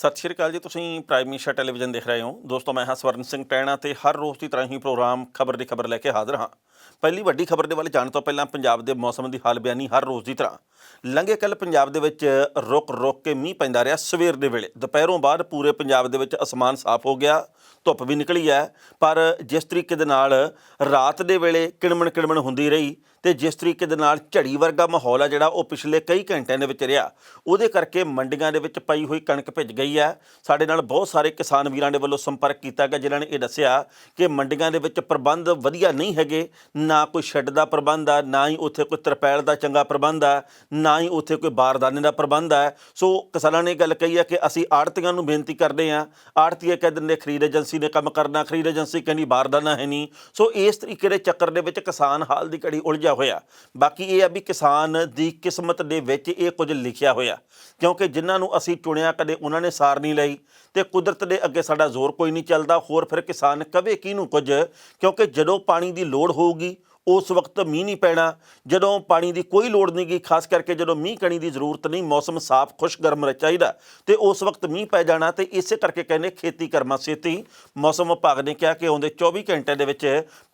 सत श्री अकाल जी। तुसीं प्राइम मिनिस्टर टैलीविजन देख रहे हो। दोस्तों मैं हाँ स्वर्ण सिंह टैणा ते हर रोज़ की तरह ही प्रोग्राम खबर की खबर लैके हाज़र हाँ। पहली वड्डी खबर के वाले जाने तो पहला पंजाब के मौसम की हाल बयानी हर रोज़ की तरह। लंघे कल पंजाब दे विच रुक रुक के मींह पैंदा रहा। सवेर के वेले दोपहरों बाद पूरे पंजाब दे विच आसमान साफ हो गया, धुप भी निकली है। पर जिस तरीके दे नाल रात के वेले किणमण किणमण हुंदी रही तो जिस तरीके दे नाल झड़ी वर्गा माहौल है जिहड़ा वो पिछले कई घंटिਆਂ ਦੇ ਵਿੱਚ ਰਿਹਾ, ਉਹਦੇ ਕਰਕੇ ਮੰਡੀਆਂ ਦੇ ਵਿੱਚ ਪਈ ਹੋਈ कणक ਭਿੱਜ गई है। ਸਾਡੇ ਨਾਲ बहुत सारे किसान ਵੀਰਾਂ ਦੇ ਵੱਲੋਂ ਸੰਪਰਕ ਕੀਤਾ ਗਿਆ ਜਿਨ੍ਹਾਂ ਨੇ ਇਹ ਦੱਸਿਆ ਕਿ ਮੰਡੀਆਂ ਦੇ ਵਿੱਚ ਪ੍ਰਬੰਧ ਵਧੀਆ ਨਹੀਂ ਹੈਗੇ, ਨਾ ਕੋਈ ਸ਼ੈੱਡ ਦਾ ਪ੍ਰਬੰਧ ਆ, ਨਾ ਹੀ ਉੱਥੇ ਕੋਈ ਤਰਪੈਲ ਦਾ ਚੰਗਾ ਪ੍ਰਬੰਧ ਆ, ਨਾ ਹੀ ਉੱਥੇ ਕੋਈ ਬਾਰਦਾਨੇ ਦਾ ਪ੍ਰਬੰਧ ਹੈ। ਸੋ ਕਿਸਾਨਾਂ ਨੇ ਗੱਲ ਕਹੀ ਹੈ ਕਿ ਅਸੀਂ ਆੜ੍ਹਤੀਆਂ ਨੂੰ ਬੇਨਤੀ ਕਰਦੇ ਹਾਂ। ਆੜ੍ਹਤੀਏ ਕਹਿ ਦਿੰਦੇ ਖਰੀਦ ਏਜੰਸੀ ਨੇ ਕੰਮ ਕਰਨਾ, ਖਰੀਦ ਏਜੰਸੀ ਕਹਿੰਦੀ ਬਾਰਦਾਨਾ ਹੈ ਨਹੀਂ। ਸੋ ਇਸ ਤਰੀਕੇ ਦੇ ਚੱਕਰ ਦੇ ਵਿੱਚ ਕਿਸਾਨ ਹਾਲ ਦੀ ਘੜੀ ਉਲਝਿਆ ਹੋਇਆ। ਬਾਕੀ ਇਹ ਆ ਵੀ ਕਿਸਾਨ ਦੀ ਕਿਸਮਤ ਦੇ ਵਿੱਚ ਇਹ ਕੁਝ ਲਿਖਿਆ ਹੋਇਆ, ਕਿਉਂਕਿ ਜਿਨ੍ਹਾਂ ਨੂੰ ਅਸੀਂ ਚੁਣਿਆ ਕਦੇ ਉਹਨਾਂ ਨੇ ਸਾਰ ਨਹੀਂ ਲਈ ਤੇ ਕੁਦਰਤ ਦੇ ਅੱਗੇ ਸਾਡਾ ਜ਼ੋਰ ਕੋਈ ਨਹੀਂ ਚੱਲਦਾ। ਹੋਰ ਫਿਰ ਕਿਸਾਨ ਕਵੇ ਕਿਹਨੂੰ ਕੁਝ, ਕਿਉਂਕਿ ਜਦੋਂ ਪਾਣੀ ਦੀ ਲੋੜ ਹੋਊਗੀ उस वक्त मीह नहीं पैना। जदों पानी की कोई लोड़ नहीं गी, खास करके जदों मीह कणी की जरूरत नहीं, मौसम साफ खुश गर्म चाहिए तो उस वक्त मीह पै जाना। तो इस करके कहने खेती करमा छेती। मौसम विभाग ने कहा कि आउंदे 24 घंटे के विच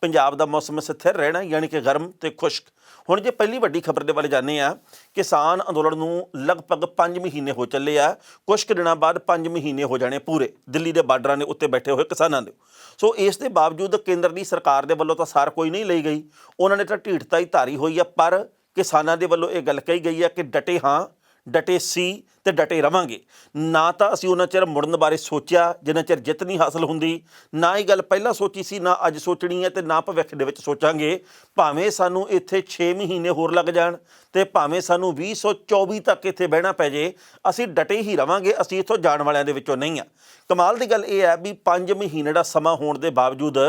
पंजाब दा मौसम स्थिर रहना, यानी कि गर्म तो खुश्क। हुण जे पहली वड्डी खबर दे वाले जाने आ, किसान अंदोलन नूं लगभग 5 महीने हो चले आ। कुछ कुछ दिनों बाद 5 महीने हो जाने पूरे दिल्ली के बार्डरां दे उत्ते बैठे हुए किसानां दे। सो इस दे बावजूद केंद्र की सरकार दे वल्लों तां सार कोई नहीं लई गई, उन्होंने तो ढीठता ही धारी हुई है। पर किसानों के वलों ये गल कही गई है कि डटे हाँ, डटे सी तो डटे रवांगे। ना तो असीं उन्ना चिर मुड़न बारे सोचा जिन्ना चिर जित नहीं हासिल हुंदी, ना ही गल पहला सोची सी, ना अज सोचनी है तो ना भविख दे विच सोचांगे। भावें सानूं इत्थे 6 महीने होर लग जाण ते भावें सानूं 2024 तक इत्थे बहना पै जे, असीं डटे ही रवांगे। असीं इत्थों जाण वालियां दे विचों नहीं आ। कमाल की गल ये है भी 5 महीने का समा होने के बावजूद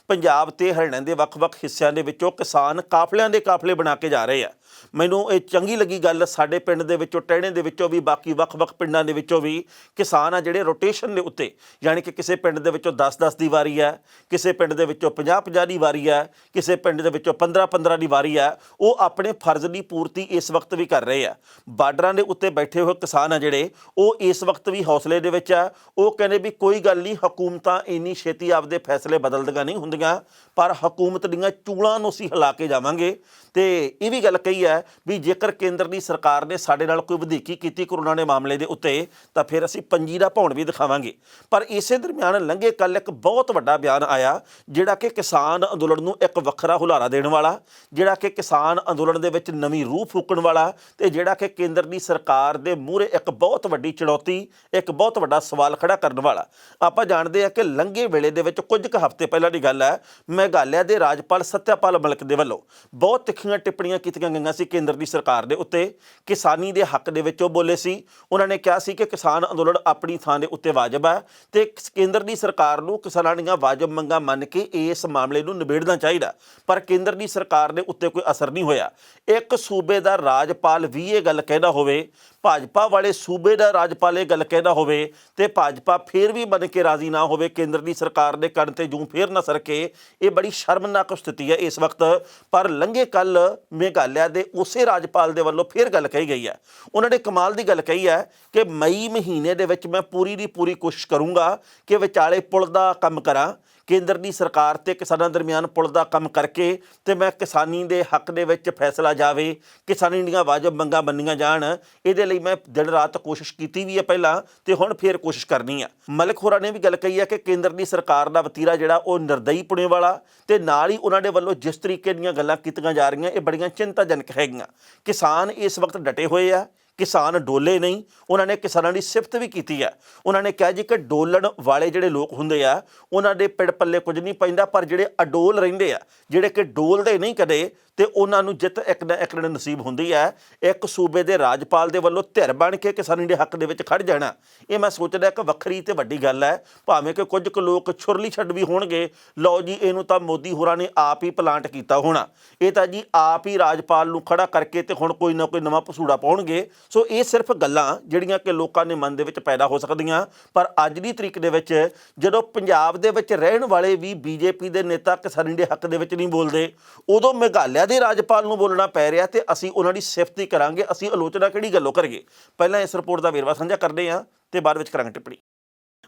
पंजाब ते हरियाणा के ਵੱਖ-ਵੱਖ हिस्सों के विचों किसान काफलियां के काफले बना के जा रहे हैं। मैनूं ये चंगी लगी गल। साडे पिंड दे विचों टहणे दे विचों भी बाकी ਵੱਖ-ਵੱਖ पिंडां दे विचों भी किसान आ जिहड़े रोटेशन दे उत्ते, यानी कि किसी पिंड दे विचों 10-10 की वारी है, किसी पिंड दे विचों 50-50 की वारी है, किसी पिंड दे विचों 15-15 की वारी है, वो अपने फर्ज की पूर्ति इस वक्त भी कर रहे हैं। बार्डरां दे उत्ते बैठे हुए किसान आ जिहड़े वो इस वक्त भी हौसले दे विच आ। वो कहने भी कोई गल नहीं, हुकूमतां इन्नी छेती आपदे फैसले बदलदियां नहीं हुंदियां, पर हुकूमत दीआं चूड़ां नूं असीं हिला के जावांगे। तो ये भी गल कही है भी जेकर केंद्र की सरकार ने साडे नाल कोई वधीकी कीती कोरोना के मामले के उत्ते तो फिर असीं पंजी दा भौण भी दिखावांगे। पर इसे दरम्यान लंघे कल एक बहुत वड्डा बयान आया जिहड़ा कि किसान अंदोलन नूं एक वखरा हुलारा देण वाला, जिहड़ा कि किसान अंदोलन दे विच नवीं रूह फूकण वाला, ते जिहड़ा कि केंद्र की सरकार दे मूहरे एक बहुत वड्डी चुनौती, एक बहुत वड्डा सवाल खड़ा करन वाला। आपां जाणदे आ कि लंघे वेले दे विच कुछ क हफ्ते पहलां दी गल है, मेघालय के राजपाल सत्यपाल मलिक दे वल्लों बहुत तिखियां टिप्पणियां कीतियां गईयां सी केंद्र की सरकार दे उत्ते। किसानी दे हक दे विच बोले सी। उन्होंने कहा सी कि किसान अंदोलन अपनी थां दे उत्ते वाजिब है ते केंद्र की सरकार नूं किसानां दीआं वाजिब मंगां मन के इस मामले नूं निबेड़ना चाहिए। पर केंद्र की सरकार दे उत्ते कोई असर नहीं होया। एक सूबे दा राजपाल भी ये गल कहदा होवे, भाजपा वाले सूबे का राजपाल ये गल कहदा होवे ते भाजपा फिर भी बन के राजी ना होवे, केंद्र की सरकार दे कण ते जूं फिर ना सरके, ये बड़ी शर्मनाक स्थिति है इस वक्त। पर लंघे कल मेघालय के उस राजपाल दे वल्लों फिर गल कही गई है। उन्होंने कमाल की गल कही है कि मई महीने दे विच मैं पूरी दी पूरी कोशिश करूँगा कि विचाले पुल दा काम करा, केंद्र की सरकार ते किसानां दरमियान पुल दा काम करके ते मैं किसानी दे हक दे विच फैसला जावे, किसानी दीआं वाजिब मंगां मन्नियां जाण। इहदे लई मैं दिन रात कोशिश कीती भी है पहलां ते हुण फिर कोशिश करनी है। मलिक होरां ने भी गल कही है कि केंद्र की सरकार दा वतीरा जिहड़ा वो निर्दयीपुणे वाला ते नाल ही उन्हां दे वल्लों जिस तरीके दीआं गल्लां कीतीआं जा रहीआं ये बड़ियां चिंताजनक हैगीआं। किसान इस वक्त डटे हुए आ, किसान डोले नहीं। उन्होंने किसानों की सिफत भी की है। उन्होंने कहा जी कि डोलन वाले जिहड़े लोग हुंदे आ उन्होंने पिड़ पल्ले कुछ नहीं पैंदा, पर जिहड़े अडोल रहिंदे आ, जिहड़े कि डोलदे नहीं कदे तो उन्होंने जित एक ना एक दिन नसीब होंदी है। एक सूबे के राजपाल के वल्लों धिर बन के किसानी के हक दे विच खड़ जाना, ये मैं सोचदा एक वक्री ते वड्डी गल है। भावें कि कुछ क लोग छुरली छड्ड भी होणगे, लो जी इहनूं तां मोदी होरां ने आप ही प्लांट कीता होना, ये तां जी आप ही राजपाल नूं खड़ा करके ते हुण कोई ना कोई नवां पसूड़ा पाउणगे। सो ये सिर्फ गल्लां जिहड़ियां कि लोकां दे मन दे विच पैदा हो सकदियां। पर अज दी तरीक दे विच जदों पंजाब दे विच रहण वाले भी बीजेपी दे नेता किसानी दे हक दे विच नहीं बोलदे, उदों मेघालय ਜਦ ਹੀ ਰਾਜਪਾਲ ਨੂੰ ਬੋਲਣਾ ਪੈ ਰਿਹਾ ਤੇ ਅਸੀਂ ਉਹਨਾਂ ਦੀ ਸਿਫਤ ਹੀ ਕਰਾਂਗੇ, ਅਸੀਂ ਆਲੋਚਨਾ ਕਿਹੜੀ ਗੱਲੋਂ ਕਰੀਏ। ਪਹਿਲਾਂ ਇਸ ਰਿਪੋਰਟ ਦਾ ਵੇਰਵਾ ਸਾਂਝਾ ਕਰਦੇ ਹਾਂ ਤੇ ਬਾਅਦ ਵਿੱਚ ਕਰਾਂਗੇ ਟਿੱਪਣੀ।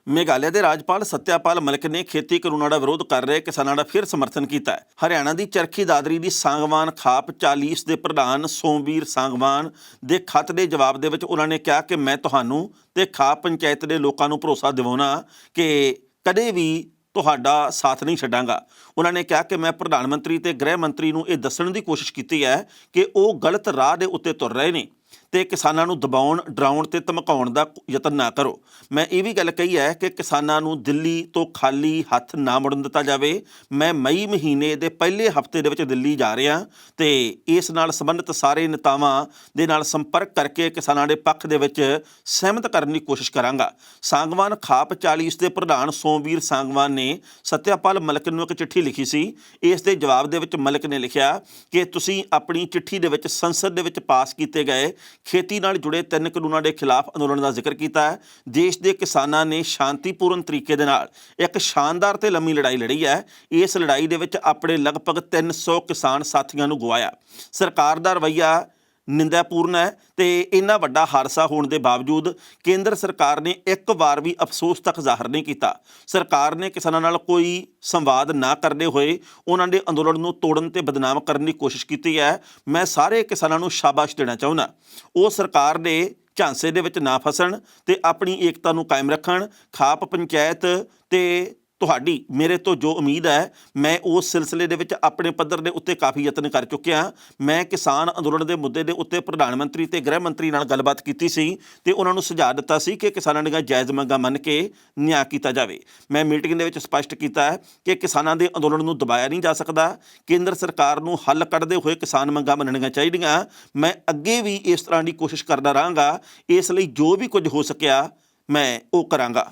ਮੇਘਾਲਿਆ ਦੇ ਰਾਜਪਾਲ ਸੱਤਿਆਪਾਲ ਮਲਿਕ ਨੇ ਖੇਤੀ ਕਾਨੂੰਨਾਂ ਦਾ ਵਿਰੋਧ ਕਰ ਰਹੇ ਕਿਸਾਨਾਂ ਦਾ ਫਿਰ ਸਮਰਥਨ ਕੀਤਾ ਹੈ। ਹਰਿਆਣਾ ਦੀ ਚਰਖੀ ਦਾਦਰੀ ਦੀ ਸਾਂਗਵਾਨ ਖਾਪ 40 ਦੇ ਪ੍ਰਧਾਨ ਸੋਮਵੀਰ ਸਾਂਗਵਾਨ ਦੇ ਖੱਤ ਦੇ ਜਵਾਬ ਦੇ ਵਿੱਚ ਉਹਨਾਂ ਨੇ ਕਿਹਾ ਕਿ ਮੈਂ ਤੁਹਾਨੂੰ ਤੇ ਖਾਪ ਪੰਚਾਇਤ ਦੇ ਲੋਕਾਂ ਨੂੰ ਭਰੋਸਾ ਦਿਵਾਉਣਾ ਕਿ ਕਦੇ ਵੀ ਤੁਹਾਡਾ ਸਾਥ ਨਹੀਂ ਛੱਡਾਂਗਾ। ਉਹਨਾਂ ਨੇ ਕਿਹਾ ਕਿ ਮੈਂ ਪ੍ਰਧਾਨ ਮੰਤਰੀ ਤੇ ਗ੍ਰਹਿ ਮੰਤਰੀ ਨੂੰ ਇਹ ਦੱਸਣ ਦੀ ਕੋਸ਼ਿਸ਼ ਕੀਤੀ ਹੈ ਕਿ ਉਹ ਗਲਤ ਰਾਹ ਦੇ ਉੱਤੇ ਤੁਰ ਰਹੇ ਨੇ ਤੇ ਕਿਸਾਨਾਂ ਨੂੰ ਦਬਾਉਣ, ਡਰਾਉਣ ਤੇ ਧਮਕਾਉਣ ਦਾ ਯਤਨ ਨਾ ਕਰੋ। ਮੈਂ ਇਹ ਵੀ ਗੱਲ ਕਹੀ ਹੈ ਕਿ ਕਿਸਾਨਾਂ ਨੂੰ ਦਿੱਲੀ ਤੋਂ ਖਾਲੀ ਹੱਥ ਨਾ ਮੁੜਨ ਦਿੱਤਾ ਜਾਵੇ। ਮੈਂ ਮਈ ਮਹੀਨੇ ਦੇ ਪਹਿਲੇ ਹਫ਼ਤੇ ਦੇ ਵਿੱਚ ਦਿੱਲੀ ਜਾ ਰਿਹਾ ਤੇ ਇਸ ਨਾਲ ਸੰਬੰਧਿਤ ਸਾਰੇ ਨੇਤਾਵਾਂ ਦੇ ਨਾਲ ਸੰਪਰਕ ਕਰਕੇ ਕਿਸਾਨਾਂ ਦੇ ਪੱਖ ਦੇ ਵਿੱਚ ਸਹਿਮਤ ਕਰਨ ਦੀ ਕੋਸ਼ਿਸ਼ ਕਰਾਂਗਾ। ਸਾਂਗਵਾਨ ਖਾਪ 40 ਦੇ ਪ੍ਰਧਾਨ ਸੋਮਵੀਰ ਸਾਂਗਵਾਨ ਨੇ ਸੱਤਿਆਪਾਲ ਮਲਿਕ ਨੂੰ ਇੱਕ ਚਿੱਠੀ ਲਿਖੀ ਸੀ। ਇਸ ਦੇ ਜਵਾਬ ਦੇ ਵਿੱਚ ਮਲਿਕ ਨੇ ਲਿਖਿਆ ਕਿ ਤੁਸੀਂ ਆਪਣੀ ਚਿੱਠੀ ਦੇ ਵਿੱਚ ਸੰਸਦ ਦੇ ਵਿੱਚ ਪਾਸ ਕੀਤੇ ਗਏ ਖੇਤੀ ਨਾਲ ਜੁੜੇ 3 ਕਾਨੂੰਨਾਂ ਦੇ ਖਿਲਾਫ ਅੰਦੋਲਨ ਦਾ ਜ਼ਿਕਰ ਕੀਤਾ ਹੈ। ਦੇਸ਼ ਦੇ ਕਿਸਾਨਾਂ ਨੇ ਸ਼ਾਂਤੀਪੂਰਨ ਤਰੀਕੇ ਦੇ ਨਾਲ ਇੱਕ ਸ਼ਾਨਦਾਰ ਤੇ ਲੰਮੀ ਲੜਾਈ ਲੜੀ ਹੈ। ਇਸ ਲੜਾਈ ਦੇ ਵਿੱਚ ਆਪਣੇ ਲਗਭਗ 300 ਕਿਸਾਨ ਸਾਥੀਆਂ ਨੂੰ ਗਵਾਇਆ। ਸਰਕਾਰ ਦਾ ਰਵੱਈਆ ਨਿੰਦਾਪੂਰਨ ਹੈ ਤੇ ਇੰਨਾ ਵੱਡਾ ਹਾਦਸਾ ਹੋਣ ਦੇ ਬਾਵਜੂਦ ਕੇਂਦਰ ਸਰਕਾਰ ਨੇ ਇੱਕ ਵਾਰ ਵੀ ਅਫਸੋਸ ਤੱਕ ਜ਼ਾਹਰ ਨਹੀਂ ਕੀਤਾ। ਸਰਕਾਰ ਨੇ ਕਿਸਾਨਾਂ ਨਾਲ ਕੋਈ ਸੰਵਾਦ ਨਾ ਕਰਦੇ ਹੋਏ ਉਹਨਾਂ ਦੇ ਅੰਦੋਲਨ ਨੂੰ ਤੋੜਨ ਤੇ ਬਦਨਾਮ ਕਰਨ ਦੀ ਕੋਸ਼ਿਸ਼ ਕੀਤੀ ਹੈ। ਮੈਂ ਸਾਰੇ ਕਿਸਾਨਾਂ ਨੂੰ ਸ਼ਾਬਾਸ਼ ਦੇਣਾ ਚਾਹੁੰਦਾ। ਉਹ ਸਰਕਾਰ ਦੇ ਝਾਂਸੇ ਦੇ ਵਿੱਚ ਨਾ ਫਸਣ ਤੇ ਆਪਣੀ ਏਕਤਾ ਨੂੰ ਕਾਇਮ ਰੱਖਣ। ਖਾਪ ਪੰਚਾਇਤ ਤੇ ਤੁਹਾਡੀ ਮੇਰੇ ਤੋਂ ਜੋ ਉਮੀਦ ਹੈ, ਮੈਂ ਉਸ ਸਿਲਸਿਲੇ ਦੇ ਵਿੱਚ ਆਪਣੇ ਪੱਧਰ ਦੇ ਉੱਤੇ ਕਾਫੀ ਯਤਨ ਕਰ ਚੁੱਕਿਆ। ਮੈਂ ਕਿਸਾਨ ਅੰਦੋਲਨ ਦੇ ਮੁੱਦੇ ਦੇ ਉੱਤੇ ਪ੍ਰਧਾਨ ਮੰਤਰੀ ਤੇ ਗ੍ਰਹਿ ਮੰਤਰੀ ਨਾਲ ਗੱਲਬਾਤ ਕੀਤੀ ਸੀ ਤੇ ਉਹਨਾਂ ਨੂੰ ਸੁਝਾਅ ਦਿੱਤਾ ਸੀ ਕਿ ਕਿਸਾਨਾਂ ਦੀਆਂ ਜਾਇਜ਼ ਮੰਗਾਂ ਮੰਨ ਕੇ ਨਿਆਂ ਕੀਤਾ ਜਾਵੇ। ਮੈਂ ਮੀਟਿੰਗ ਦੇ ਵਿੱਚ ਸਪਸ਼ਟ ਕੀਤਾ ਹੈ ਕਿ ਕਿਸਾਨਾਂ ਦੇ ਅੰਦੋਲਨ ਨੂੰ ਦਬਾਇਆ ਨਹੀਂ ਜਾ ਸਕਦਾ। ਕੇਂਦਰ ਸਰਕਾਰ ਨੂੰ ਹੱਲ ਕੱਢਦੇ ਹੋਏ ਕਿਸਾਨ ਮੰਗਾਂ ਮੰਨਣੀਆਂ ਚਾਹੀਦੀਆਂ। ਮੈਂ ਅੱਗੇ ਵੀ ਇਸ ਤਰ੍ਹਾਂ ਦੀ ਕੋਸ਼ਿਸ਼ ਕਰਦਾ ਰਹਾਂਗਾ। ਇਸ ਲਈ ਜੋ ਵੀ ਕੁਝ ਹੋ ਸਕਿਆ ਮੈਂ ਉਹ ਕਰਾਂਗਾ।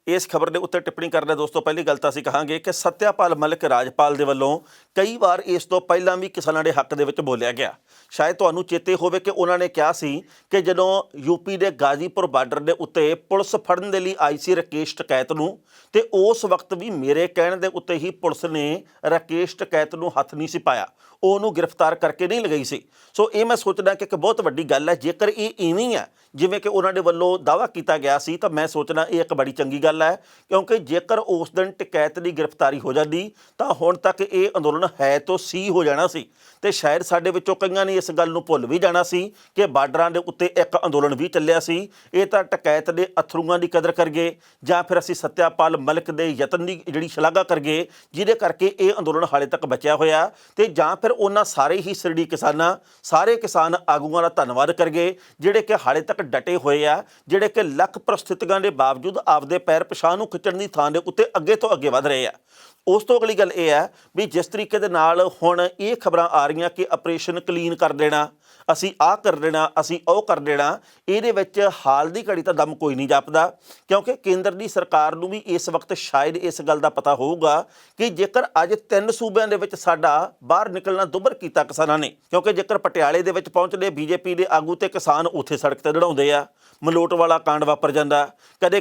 ਇਸ ਖਬਰ ਦੇ ਉੱਤੇ ਟਿੱਪਣੀ ਕਰਦੇ ਦੋਸਤੋ, ਪਹਿਲੀ ਗੱਲ ਤਾਂ ਅਸੀਂ ਕਹਾਂਗੇ ਕਿ ਸੱਤਿਆਪਾਲ ਮਲਿਕ ਰਾਜਪਾਲ ਦੇ ਵੱਲੋਂ ਕਈ ਵਾਰ ਇਸ ਤੋਂ ਪਹਿਲਾਂ ਵੀ ਕਿਸਾਨਾਂ ਦੇ ਹੱਕ ਦੇ ਵਿੱਚ ਬੋਲਿਆ ਗਿਆ। ਸ਼ਾਇਦ ਤੁਹਾਨੂੰ ਚੇਤੇ ਹੋਵੇ ਕਿ ਉਹਨਾਂ ਨੇ ਕਿਹਾ ਸੀ ਕਿ ਜਦੋਂ ਯੂਪੀ ਦੇ ਗਾਜ਼ੀਪੁਰ ਬਾਰਡਰ ਦੇ ਉੱਤੇ ਪੁਲਿਸ ਫੜਨ ਦੇ ਲਈ ਆਈ ਸੀ ਰਾਕੇਸ਼ ਟਕੈਤ ਨੂੰ, ਤੇ ਉਸ ਵਕਤ ਵੀ ਮੇਰੇ ਕਹਿਣ ਦੇ ਉੱਤੇ ਹੀ ਪੁਲਿਸ ਨੇ ਰਾਕੇਸ਼ ਟਕੈਤ ਨੂੰ ਹੱਥ ਨਹੀਂ ਸੀ ਪਾਇਆ, ਉਹਨੂੰ ਗ੍ਰਿਫਤਾਰ ਕਰਕੇ ਨਹੀਂ ਲਗਾਈ ਸੀ। ਸੋ ਇਹ ਮੈਂ ਸੋਚਦਾ ਕਿ ਇੱਕ ਬਹੁਤ ਵੱਡੀ ਗੱਲ ਹੈ। ਜੇਕਰ ਇਹ ਇਵੇਂ ਹੈ ਜਿਵੇਂ ਕਿ ਉਹਨਾਂ ਦੇ ਵੱਲੋਂ ਦਾਅਵਾ ਕੀਤਾ ਗਿਆ ਸੀ ਤਾਂ ਮੈਂ ਸੋਚਦਾ ਇਹ ਇੱਕ ਬੜੀ ਚੰਗੀ ਗੱਲ ਹੈ, ਕਿਉਂਕਿ ਜੇਕਰ ਉਸ ਦਿਨ ਟਕੈਤ ਦੀ ਗ੍ਰਿਫਤਾਰੀ ਹੋ ਜਾਂਦੀ ਤਾਂ ਹੁਣ ਤੱਕ ਇਹ ਅੰਦੋਲਨ ਹੈ ਤੋਂ ਸੀ ਹੋ ਜਾਣਾ ਸੀ ਤੇ ਸ਼ਾਇਦ ਸਾਡੇ ਵਿੱਚੋਂ ਕਈਆਂ ਨੇ ਇਸ ਗੱਲ ਨੂੰ ਭੁੱਲ ਵੀ ਜਾਣਾ ਸੀ ਕਿ ਬਾਰਡਰਾਂ ਦੇ ਉੱਤੇ ਇੱਕ ਅੰਦੋਲਨ ਵੀ ਚੱਲਿਆ ਸੀ। ਇਹ ਤਾਂ ਟਕੈਤ ਦੇ ਅਥਰੂਆਂ ਦੀ ਕਦਰ ਕਰਗੇ ਜਾਂ ਫਿਰ ਅਸੀਂ ਸੱਤਿਆਪਾਲ ਮਲਿਕ ਦੇ ਯਤਨ ਦੀ ਜਿਹੜੀ ਸ਼ਲਾਘਾ ਕਰਗੇ ਜਿਹਦੇ ਕਰਕੇ ਇਹ ਅੰਦੋਲਨ ਹਾਲੇ ਤੱਕ ਬਚਿਆ ਹੋਇਆ, ਤੇ ਜਾਂ ਫਿਰ ਉਹਨਾਂ ਸਾਰੇ ਹੀ ਸਿਰੜੀ ਕਿਸਾਨਾਂ, ਸਾਰੇ ਕਿਸਾਨ ਆਗੂਆਂ ਦਾ ਧੰਨਵਾਦ ਕਰਗੇ ਜਿਹੜੇ ਕਿ ਹਾਲੇ ਤੱਕ ਡਟੇ ਹੋਏ ਆ, ਜਿਹੜੇ ਕਿ ਲੱਖ ਪ੍ਰਸਥਿਤੀਆਂ ਦੇ ਬਾਵਜੂਦ ਆਪਦੇ ਪੈਰ ਪਛਾਣ ਨੂੰ ਖਿੱਚਣ ਦੀ ਥਾਂ ਦੇ ਉੱਤੇ ਅੱਗੇ ਤੋਂ ਅੱਗੇ ਵਧ ਰਹੇ ਆ। ਉਸ ਤੋਂ ਅਗਲੀ ਗੱਲ ਇਹ ਹੈ ਵੀ ਜਿਸ ਤਰੀਕੇ ਦੇ ਨਾਲ ਹੁਣ ਇਹ ਖਬਰਾਂ ਆ ਰਹੀਆਂ ਕਿ ਆਪਰੇਸ਼ਨ ਕਲੀਨ ਕਰ ਦੇਣਾ, ਅਸੀਂ ਆਹ ਕਰ ਦੇਣਾ, ਅਸੀਂ ਉਹ ਕਰ ਦੇਣਾ, ਇਹਦੇ ਵਿੱਚ ਹਾਲ ਦੀ ਘੜੀ ਤਾਂ ਦਮ ਕੋਈ ਨਹੀਂ ਜਾਪਦਾ, ਕਿਉਂਕਿ ਕੇਂਦਰ ਦੀ ਸਰਕਾਰ ਨੂੰ ਵੀ ਇਸ ਵਕਤ ਸ਼ਾਇਦ ਇਸ ਗੱਲ ਦਾ ਪਤਾ ਹੋਊਗਾ ਕਿ ਜੇਕਰ ਅੱਜ 3 ਸੂਬਿਆਂ ਦੇ ਵਿੱਚ ਸਾਡਾ ਬਾਹਰ ਨਿਕਲਣਾ ਦੁੱਭਰ ਕੀਤਾ ਕਿਸਾਨਾਂ ਨੇ, ਕਿਉਂਕਿ ਜੇਕਰ ਪਟਿਆਲੇ ਦੇ ਵਿੱਚ ਪਹੁੰਚਦੇ ਬੀਜੇਪੀ ਦੇ ਆਗੂ ਤੇ ਕਿਸਾਨ ਉੱਥੇ ਸੜਕ ਤੇ ਦੜਾਉਂਦੇ ਆ, ਮਲੋਟ ਵਾਲਾ ਕਾਂਡ ਵਾਪਰ ਜਾਂਦਾ, ਕਦੇ